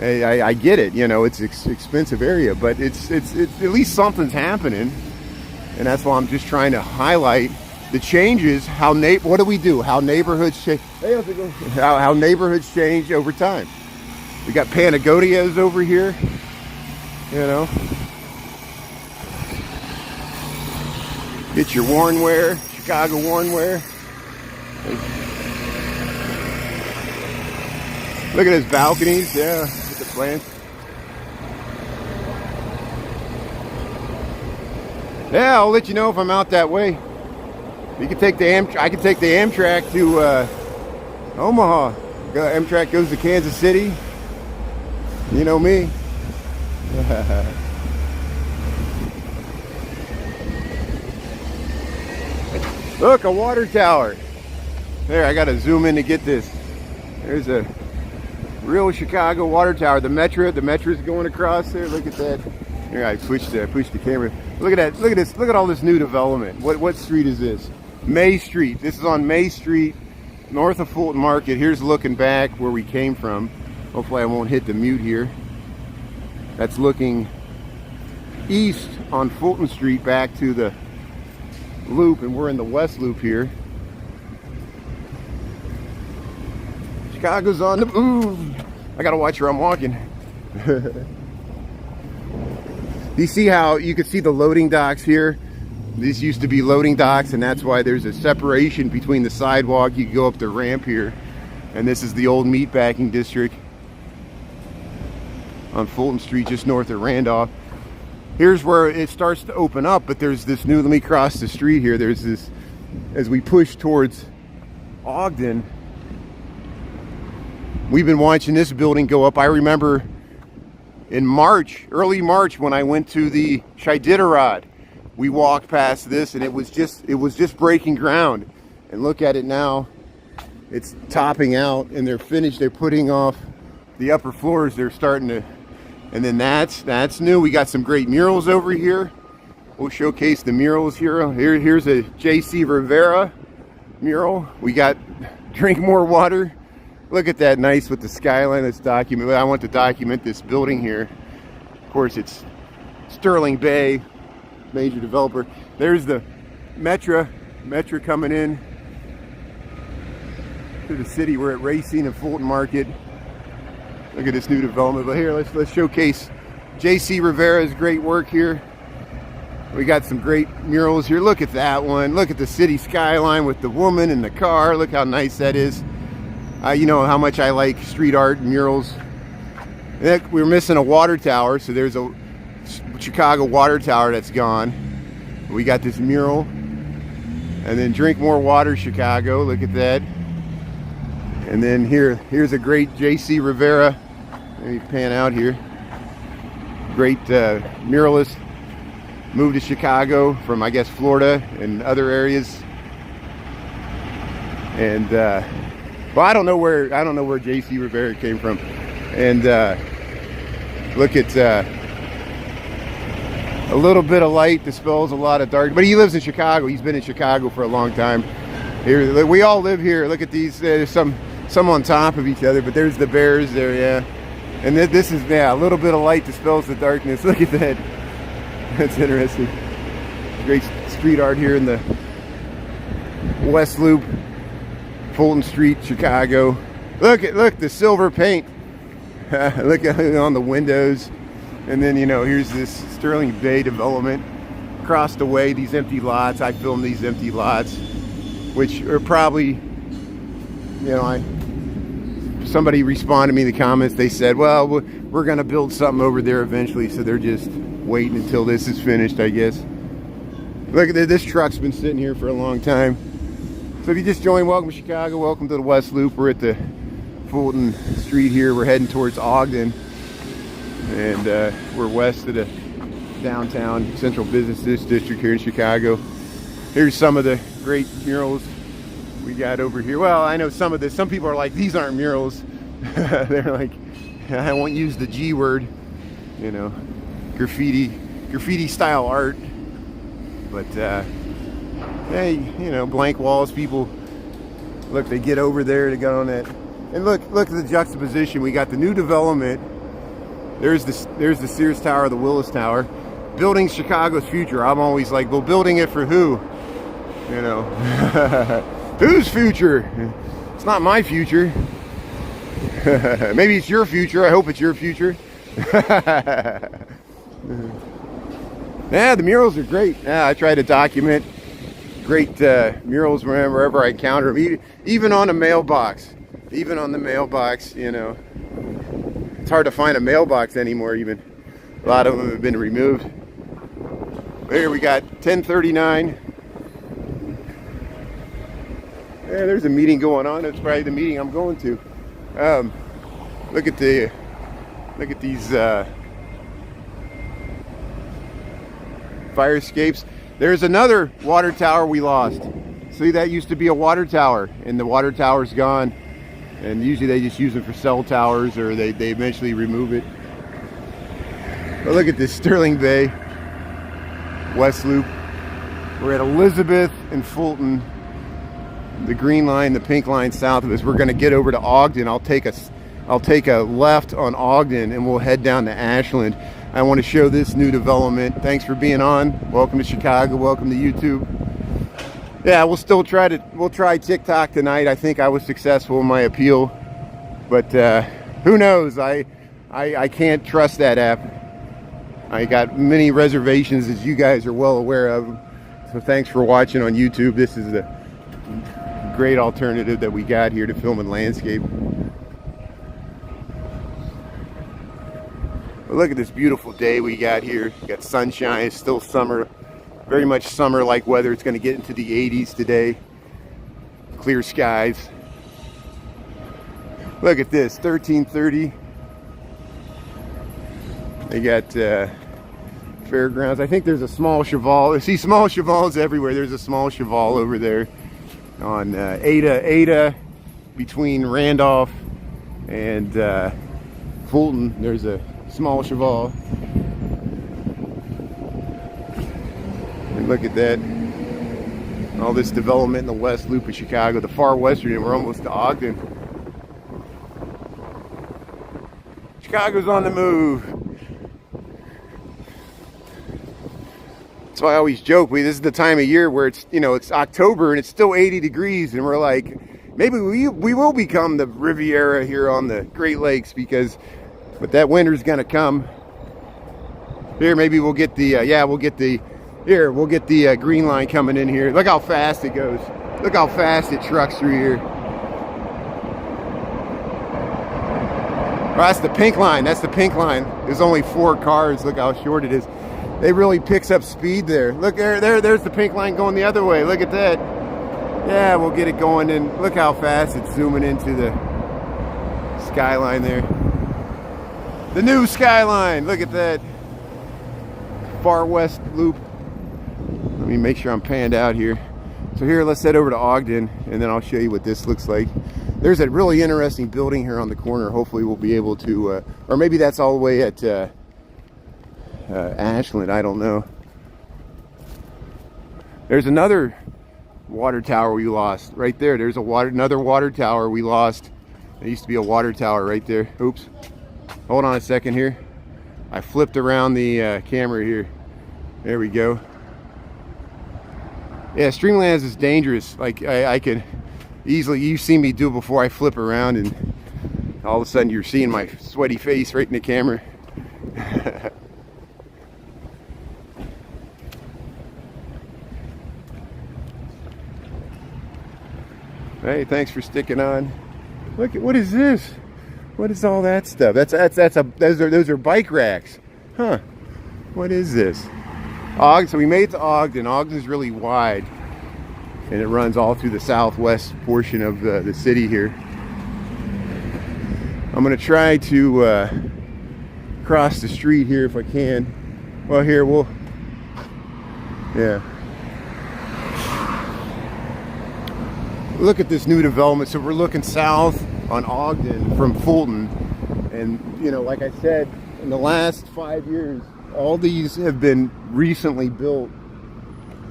I get it, you know, it's an expensive area, but it's at least something's happening. And that's why I'm just trying to highlight the changes. What do we do? How neighborhoods change. Hey, how's it going? How neighborhoods change over time. We got Panagonias over here, you know. Get your worn wear, Chicago worn wear. Look at his balconies, yeah, with the plants. Yeah, I'll let you know if I'm out that way. You can take I can take the Amtrak to Omaha. Amtrak goes to Kansas City. You know me. Look, a water tower. There, I gotta zoom in to get this. There's a real Chicago water tower. The metro's going across there. Look at that. Here, I pushed the camera. Look at that. Look at this. Look at all this new development. What street is this? May Street. This is on May Street, north of Fulton Market. Here's looking back where we came from. Hopefully I won't hit the mute here. that's looking east on Fulton Street back to the loop, and we're in the west loop here. Chicago's on the move. I gotta watch where I'm walking. Do you see how you can see the loading docks here? These used to be loading docks, and that's why there's a separation between the sidewalk. You can go up the ramp here, and this is the old meatpacking district on Fulton Street, just north of Randolph. Here's where it starts to open up, but there's this new, let me cross the street here. There's this, as we push towards Ogden, we've been watching this building go up. I remember in March, early March, when I went to the Iditarod, we walked past this, and it was just breaking ground. And look at it now. It's topping out, and they're finished. They're putting off the upper floors. They're starting to, and then that's new. We got some great murals over here. We'll showcase the murals here. Here's a J.C. Rivera mural. We got Drink More Water. Look at that, nice with the skyline. Let's document. I want to document this building here. Of course, it's Sterling Bay, major developer. There's the Metro coming in to the city. We're at Racine and Fulton Market. Look at this new development. But here, let's showcase J.C. Rivera's great work here. We got some great murals here. Look at that one. Look at the city skyline with the woman in the car. Look how nice that is. You know how much I like street art and murals. We're missing a water tower, so there's a Chicago water tower that's gone. We got this mural, and then Drink More Water Chicago. Look at that. And then here's a great J.C. Rivera. Let me pan out here. Great muralist. Moved to Chicago from, I guess, Florida and other areas. And well, I don't know where J.C. Rivera came from. And look at a little bit of light dispels a lot of dark. But he lives in Chicago. He's been in Chicago for a long time. Here, we all live here. Look at these. There's some on top of each other, but there's the bears there, yeah. And this is, yeah, a little bit of light dispels the darkness. Look at that. That's interesting. Great street art here in the West Loop, Fulton Street, Chicago. Look the silver paint. Look on the windows. And then, you know, here's this Sterling Bay development. Across the way, these empty lots. I filmed these empty lots, which are probably, you know, somebody responded to me in the comments. They said, well, we're going to build something over there eventually, so they're just waiting until this is finished, I guess. Look at this truck's been sitting here for a long time. So if you just joined, welcome to Chicago, welcome to the West Loop. We're at the Fulton Street here. We're heading towards Ogden, and we're west of the downtown central business district here in Chicago. Here's some of the great murals we got over here. Well, I know some of this. Some people are like, these aren't murals. They're like, I won't use the G word, you know, graffiti style art. But hey, you know, blank walls. People look, they get over there to go on that. And look at the juxtaposition. We got the new development. There's the Sears Tower, the Willis Tower. Building Chicago's future. I'm always like, well, building it for who? You know, whose future? It's not my future. Maybe it's your future. I hope it's your future. Yeah, the murals are great. Yeah, I try to document great murals wherever I encounter them. Even on a mailbox. Even on the mailbox, you know. It's hard to find a mailbox anymore, even. A lot of them have been removed. Here we got 1039. Yeah, there's a meeting going on. That's probably the meeting I'm going to. Look at these fire escapes. There's another water tower we lost. See, that used to be a water tower, and the water tower's gone. And usually they just use them for cell towers, or they eventually remove it. But look at this Sterling Bay, West Loop. We're at Elizabeth and Fulton. The green line, the pink line south of us. We're going to get over to Ogden. I'll take I'll take a left on Ogden and we'll head down to Ashland. I want to show this new development. Thanks for being on. Welcome to Chicago. Welcome to YouTube. Yeah, we'll try TikTok tonight. I think I was successful in my appeal, but who knows? I can't trust that app. I got many reservations, as you guys are well aware of. So thanks for watching on YouTube. This is the great alternative that we got here to filming landscape. But look at this beautiful day we got here. We got sunshine. It's still summer, very much summer-like weather. It's going to get into the 80s today. Clear skies. Look at this, 1330. They got fairgrounds. I think there's a small cheval. I see small chevals everywhere. There's a small cheval over there on Ada between Randolph and Fulton. There's a small cheval. And look at that. All this development in the west loop of Chicago, the far western, and we're almost to Ogden. Chicago's on the move. That's why I always joke, this is the time of year where it's, it's October and it's still 80 degrees, and we're like, maybe we will become the Riviera here on the Great Lakes, but that winter's gonna come. Here, maybe we'll get the we'll get the green line coming in here. Look how fast it goes. Look how fast it trucks through here. Oh, that's the pink line. That's the pink line. There's only 4 cars. Look how short it is. It really picks up speed there. Look there's the pink line going the other way. Look at that. Yeah, we'll get it going, and look how fast it's zooming into the skyline there. The new skyline. Look at that. Far west loop. Let me make sure I'm panned out here. So here, let's head over to Ogden, and then I'll show you what this looks like. There's a really interesting building here on the corner. Hopefully we'll be able to, or maybe that's all the way at Ashland, I don't know. There's another water tower we lost right there. There's another water tower we lost. There used to be a water tower right there. Oops. Hold on a second here. I flipped around the camera here. There we go. Yeah, Streamlands is dangerous. Like I could easily, you've seen me do it before. I flip around and all of a sudden you're seeing my sweaty face right in the camera. Hey, thanks for sticking on. Look at, what is this? What is all that stuff? Those are bike racks. Huh. What is this? So we made it to Ogden. Ogden's really wide, and it runs all through the southwest portion of the city here. I'm gonna try to cross the street here if I can. Well, here yeah. Look at this new development. So we're looking south on Ogden from Fulton, and like I said, in the last 5 years, all these have been recently built,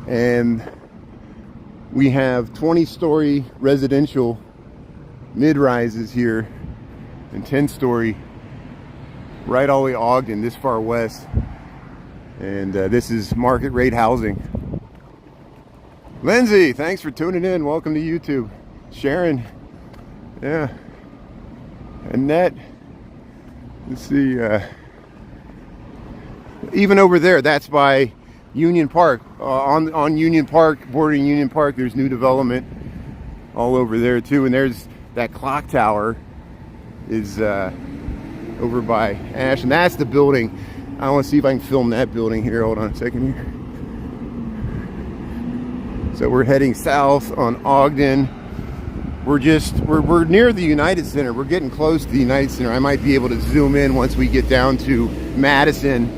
and we have 20-story residential mid-rises here and 10-story right all the way to Ogden, this far west, and this is market rate housing. Lindsay, thanks for tuning in. Welcome to YouTube. Sharon, yeah. Annette, let's see, even over there, that's by Union Park. On Union Park, bordering Union Park, there's new development all over there too. And there's that clock tower is over by Ash, and that's the building. I want to see if I can film that building here. Hold on a second here. So we're heading south on Ogden. We're near the United Center. We're getting close to the United Center. I might be able to zoom in once we get down to Madison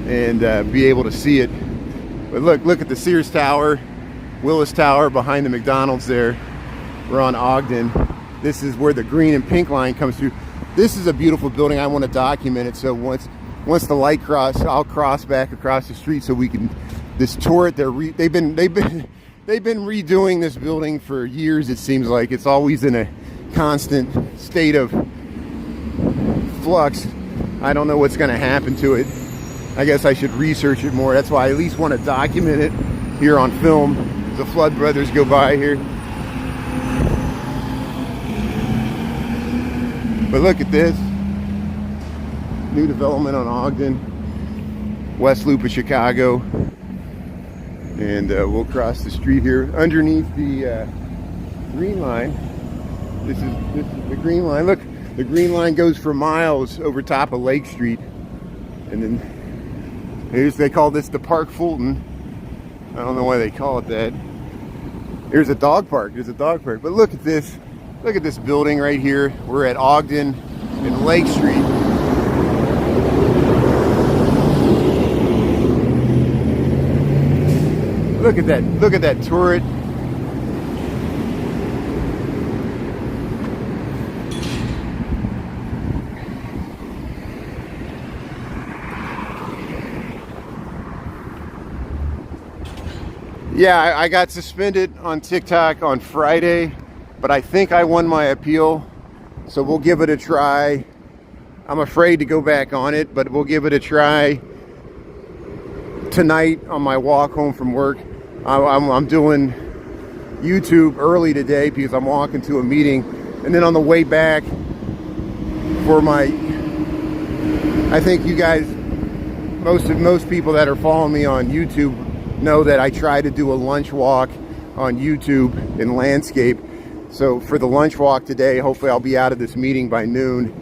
and be able to see it. But look at the Sears Tower, Willis Tower behind the McDonald's there. We're on Ogden. This is where the green and pink line comes through. This is a beautiful building. I want to document it. So once the light cross, I'll cross back across the street so we can. This turret, they've been redoing this building for years. It seems like it's always in a constant state of flux. I don't know what's going to happen to it. I guess I should research it more. That's why I at least want to document it here on film. The Flood brothers go by here. But look at this. New development on Ogden, West Loop of Chicago. And we'll cross the street here underneath the green line. This is the green line. Look, the green line goes for miles over top of Lake Street. And then they call this the Park Fulton. I don't know why they call it that. There's a dog park. There's a dog park. But look at this. Look at this building right here. We're at Ogden and Lake Street. Look at that. Look at that turret. Yeah, I got suspended on TikTok on Friday, but I think I won my appeal, so we'll give it a try. I'm afraid to go back on it, but we'll give it a try tonight on my walk home from work. I'm doing YouTube early today because I'm walking to a meeting, and then on the way back for my, I think you guys, most people that are following me on YouTube know that I try to do a lunch walk on YouTube in landscape. So for the lunch walk today, hopefully I'll be out of this meeting by noon,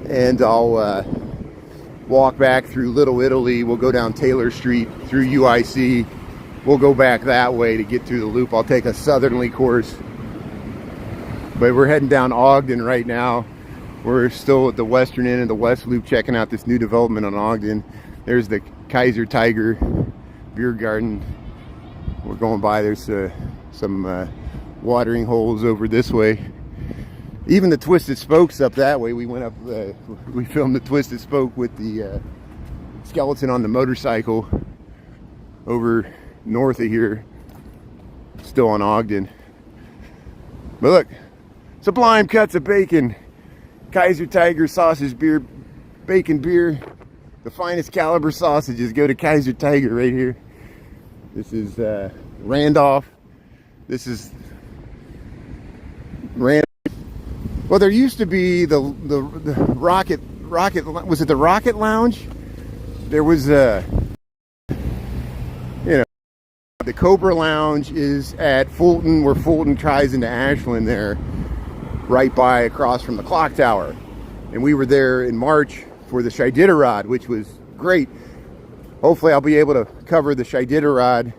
and I'll walk back through Little Italy. We'll go down Taylor Street through UIC. We'll go back that way to get through the loop. I'll take a southerly course. But we're heading down Ogden right now. We're still at the western end of the West Loop checking out this new development on Ogden. There's the Kaiser Tiger Beer Garden. We're going by. There's some watering holes over this way. Even the Twisted Spokes up that way. We went up, we filmed the Twisted Spoke with the skeleton on the motorcycle over north of here, still on Ogden. But look, Sublime Cuts of Bacon, Kaiser Tiger sausage beer, bacon beer. The finest caliber sausages go to Kaiser Tiger right here. This is Randolph. This is Randolph. Well, there used to be the Rocket, was it the Rocket Lounge? There was you know, the Cobra Lounge is at Fulton, where Fulton ties into Ashland there, right by across from the clock tower. And we were there in March for the Shiditarod, which was great. Hopefully I'll be able to cover the Shiditarod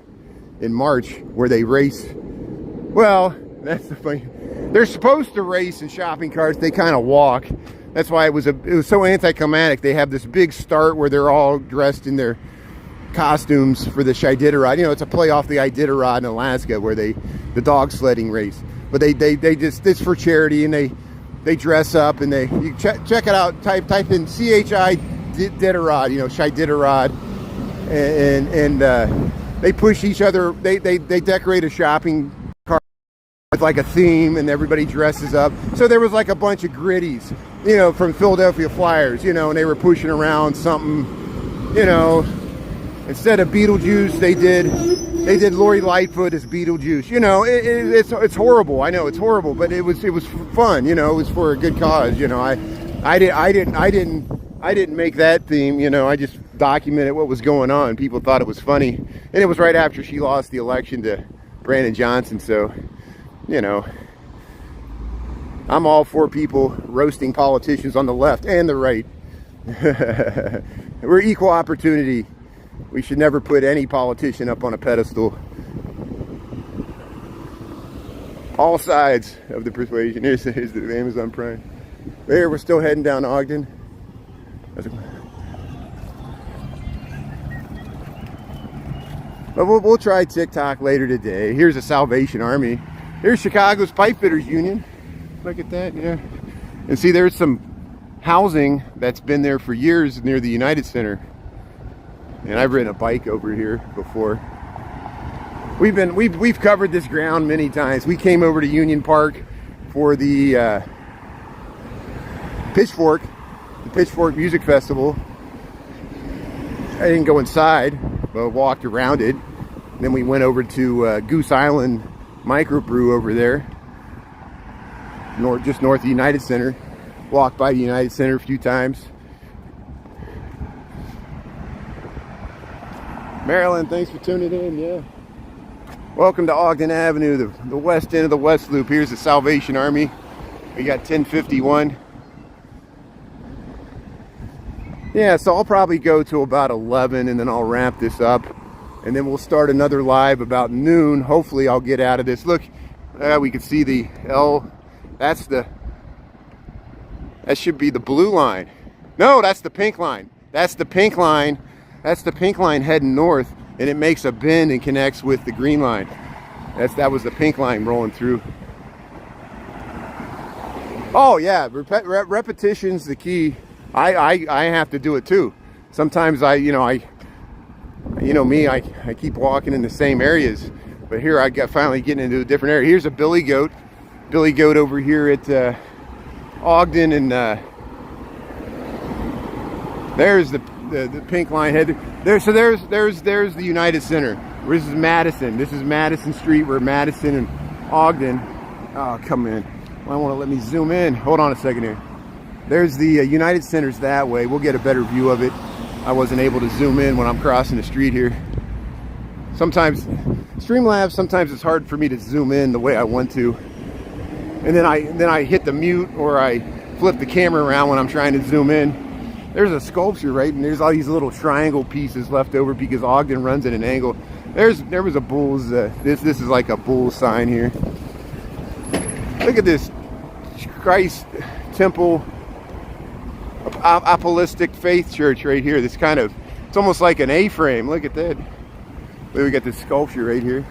in March, where they race. Well, that's the funny. They're supposed to race in shopping carts. They kind of walk. That's why it was so anticlimactic. They have this big start where they're all dressed in their costumes for the Shiditarod. You know, it's a play off the Iditarod in Alaska, where the dog sledding race. But they just, it's for charity, and they dress up, and you check it out. Type in Shiditarod, you know, Shiditarod, and they push each other. They decorate a shopping cart with like a theme, and everybody dresses up. So there was like a bunch of gritties, you know, from Philadelphia Flyers, you know, and they were pushing around something, you know. Instead of Beetlejuice, they did Lori Lightfoot as Beetlejuice. You know, it's horrible. I know it's horrible, but it was fun. You know, it was for a good cause. You know, I didn't make that theme. You know, I just documented what was going on. People thought it was funny, and it was right after she lost the election to Brandon Johnson. So, you know, I'm all for people roasting politicians on the left and the right. We're equal opportunity. We should never put any politician up on a pedestal. All sides of the persuasion. Here's the Amazon Prime. There, we're still heading down Ogden. But we'll try TikTok later today. Here's the Salvation Army. Here's Chicago's Pipe Fitters Union. Look at that, yeah. And see, there's some housing that's been there for years near the United Center. And I've ridden a bike over here before. We've covered this ground many times. We came over to Union Park for the Pitchfork the Pitchfork Music Festival. I didn't go inside, but walked around it. Then we went over to Goose Island Microbrew over there, just north of the United Center. Walked by the United Center a few times. Maryland, thanks for tuning in. Yeah. Welcome to Ogden Avenue, the west end of the West Loop. Here's the Salvation Army. We got 1051. Yeah, so I'll probably go to about 11 and then I'll wrap this up. And then we'll start another live about noon. Hopefully I'll get out of this. Look, we can see the L. That should be the blue line. No, that's the pink line. That's the pink line. That's the pink line heading north. And it makes a bend and connects with the green line. That was the pink line rolling through. Oh yeah, repetition's the key. I have to do it too. Sometimes I keep walking in the same areas, but here I got finally getting into a different area. Here's a billy goat over here at Ogden, and there's the pink line head there. So there's the United Center. This is Madison. This is Madison Street. We're Madison and Ogden. Oh, come in. I want to let me zoom in. Hold on a second here. There's the United Center's that way. We'll get a better view of it. I wasn't able to zoom in when I'm crossing the street here. Sometimes Streamlabs, sometimes it's hard for me to zoom in the way I want to. And then I hit the mute, or I flip the camera around when I'm trying to zoom in. There's a sculpture, right? And there's all these little triangle pieces left over because Ogden runs at an angle. There was a bull's, this is like a bull sign here. Look at this Christ Temple Apostolic Faith Church right here. This it's almost like an A-frame. Look at that. We got this sculpture right here.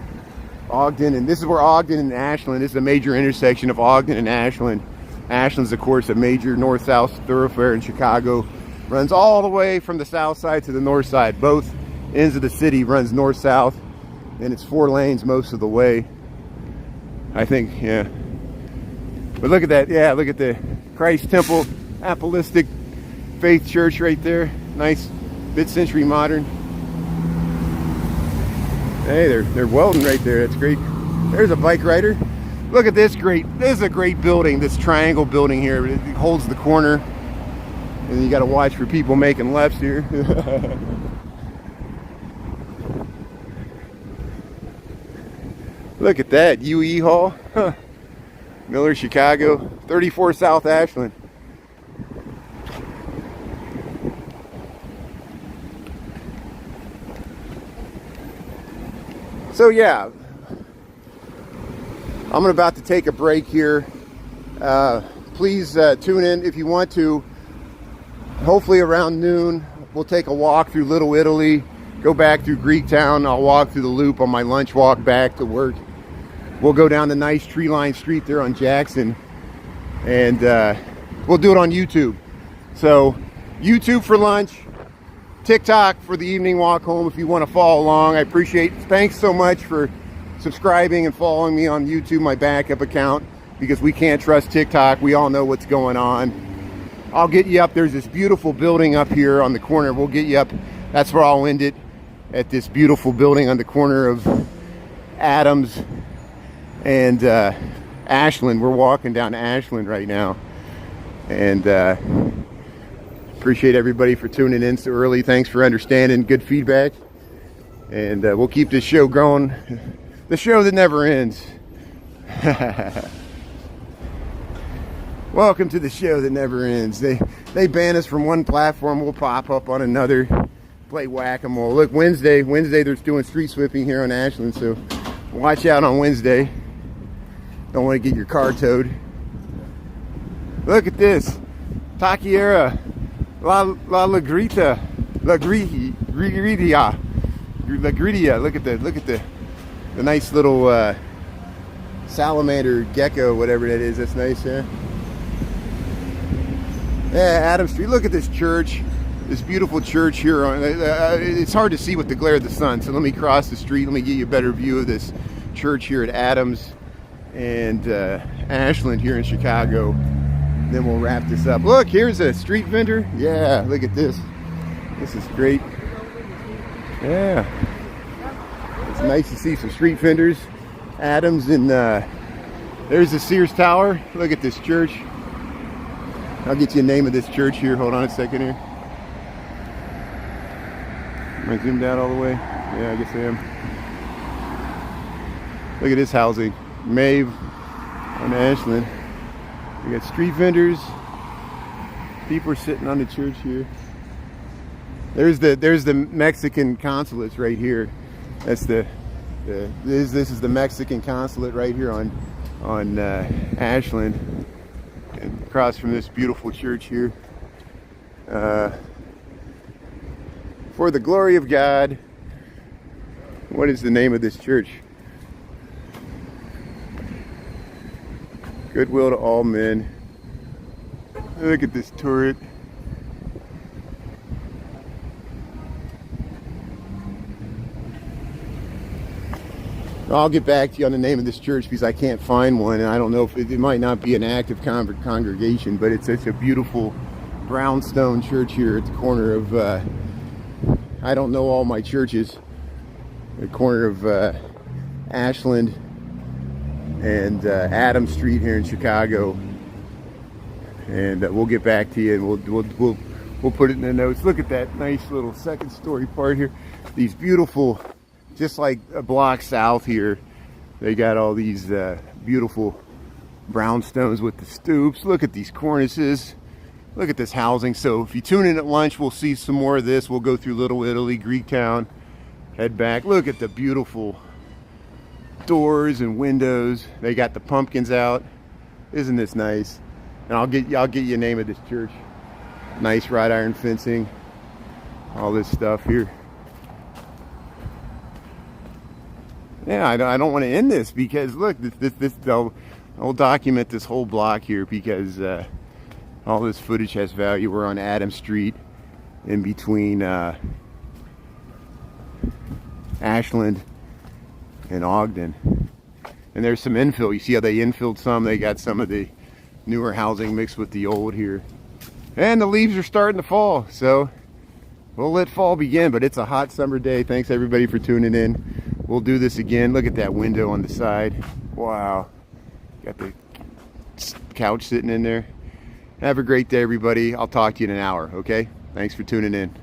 Ogden, and this is where Ogden and Ashland, this is a major intersection of Ogden and Ashland. Ashland's, of course, a major north-south thoroughfare in Chicago. Runs all the way from the south side to the north side. Both ends of the city runs north-south, and it's 4 lanes most of the way, I think, yeah. But look at that, yeah, look at the Christ Temple Apostolic Faith Church right there. Nice mid-century modern. Hey, they're welding right there. That's great. There's a bike rider. Look at this is a great building, this triangle building here. It holds the corner. And you got to watch for people making lefts here. Look at that, UE Hall. Huh. Miller, Chicago, 34 South Ashland. So yeah, I'm about to take a break here. Please tune in if you want to. Hopefully around noon, we'll take a walk through Little Italy, go back through Greektown. I'll walk through the loop on my lunch walk back to work. We'll go down the nice tree-lined street there on Jackson, and we'll do it on YouTube. So YouTube for lunch, TikTok for the evening walk home if you want to follow along. I appreciate it. Thanks so much for subscribing and following me on YouTube, my backup account, because we can't trust TikTok. We all know what's going on. I'll get you up. There's this beautiful building up here on the corner. We'll get you up. That's where I'll end it, at this beautiful building on the corner of Adams and Ashland. We're walking down Ashland right now. And appreciate everybody for tuning in so early. Thanks for understanding. Good feedback. And we'll keep this show growing. The show that never ends. Welcome to the show that never ends. They ban us from one platform, we'll pop up on another, play whack-a-mole. Look, Wednesday they're doing street sweeping here on Ashland, so watch out on Wednesday. Don't want to get your car towed. Look at this, Taquiera La Gridia. Look at the nice little salamander gecko, whatever that is. That's nice, yeah. Yeah, Adams Street. Look at this church, this beautiful church here. It's hard to see with the glare of the sun, so let me cross the street. Let me get you a better view of this church here at Adams and Ashland here in Chicago. Then we'll wrap this up. Look, here's a street vendor. Yeah, look at this. This is great. Yeah. It's nice to see some street vendors. Adams, and there's the Sears Tower. Look at this church. I'll get you a name of this church here. Hold on a second here. Am I zoomed out all the way? Yeah, I guess I am. Look at this housing. Maeve on Ashland. We got street vendors. People are sitting on the church here. There's the Mexican consulates right here. That's this is the Mexican consulate right here on Ashland, and across from this beautiful church here. For the glory of God. What is the name of this church? Goodwill to all men. Look at this turret. I'll get back to you on the name of this church because I can't find one, and I don't know if it might not be an active congregation, but it's such a beautiful brownstone church here at the corner of, I don't know all my churches, the corner of Ashland and Adams Street here in Chicago. And we'll get back to you, and we'll put it in the notes. Look at that nice little second story part here. These beautiful, just like a block south here, they got all these beautiful brownstones with the stoops. Look at these cornices. Look at this housing. So if you tune in at lunch, we'll see some more of this. We'll go through Little Italy, Greektown, head back. Look at the beautiful doors and windows. They got the pumpkins out. Isn't this nice? And I'll get you a name of this church. Nice wrought iron fencing. All this stuff here. Yeah, I don't want to end this because look, I'll document this whole block here because all this footage has value. We're on Adams Street, in between Ashland and Ogden, and there's some infill. You see how they infilled some? They got some of the newer housing mixed with the old here, and the leaves are starting to fall. So we'll let fall begin. But it's a hot summer day. Thanks everybody for tuning in. We'll do this again. Look at that window on the side. Wow. Got the couch sitting in there. Have a great day, everybody. I'll talk to you in an hour, okay? Thanks for tuning in.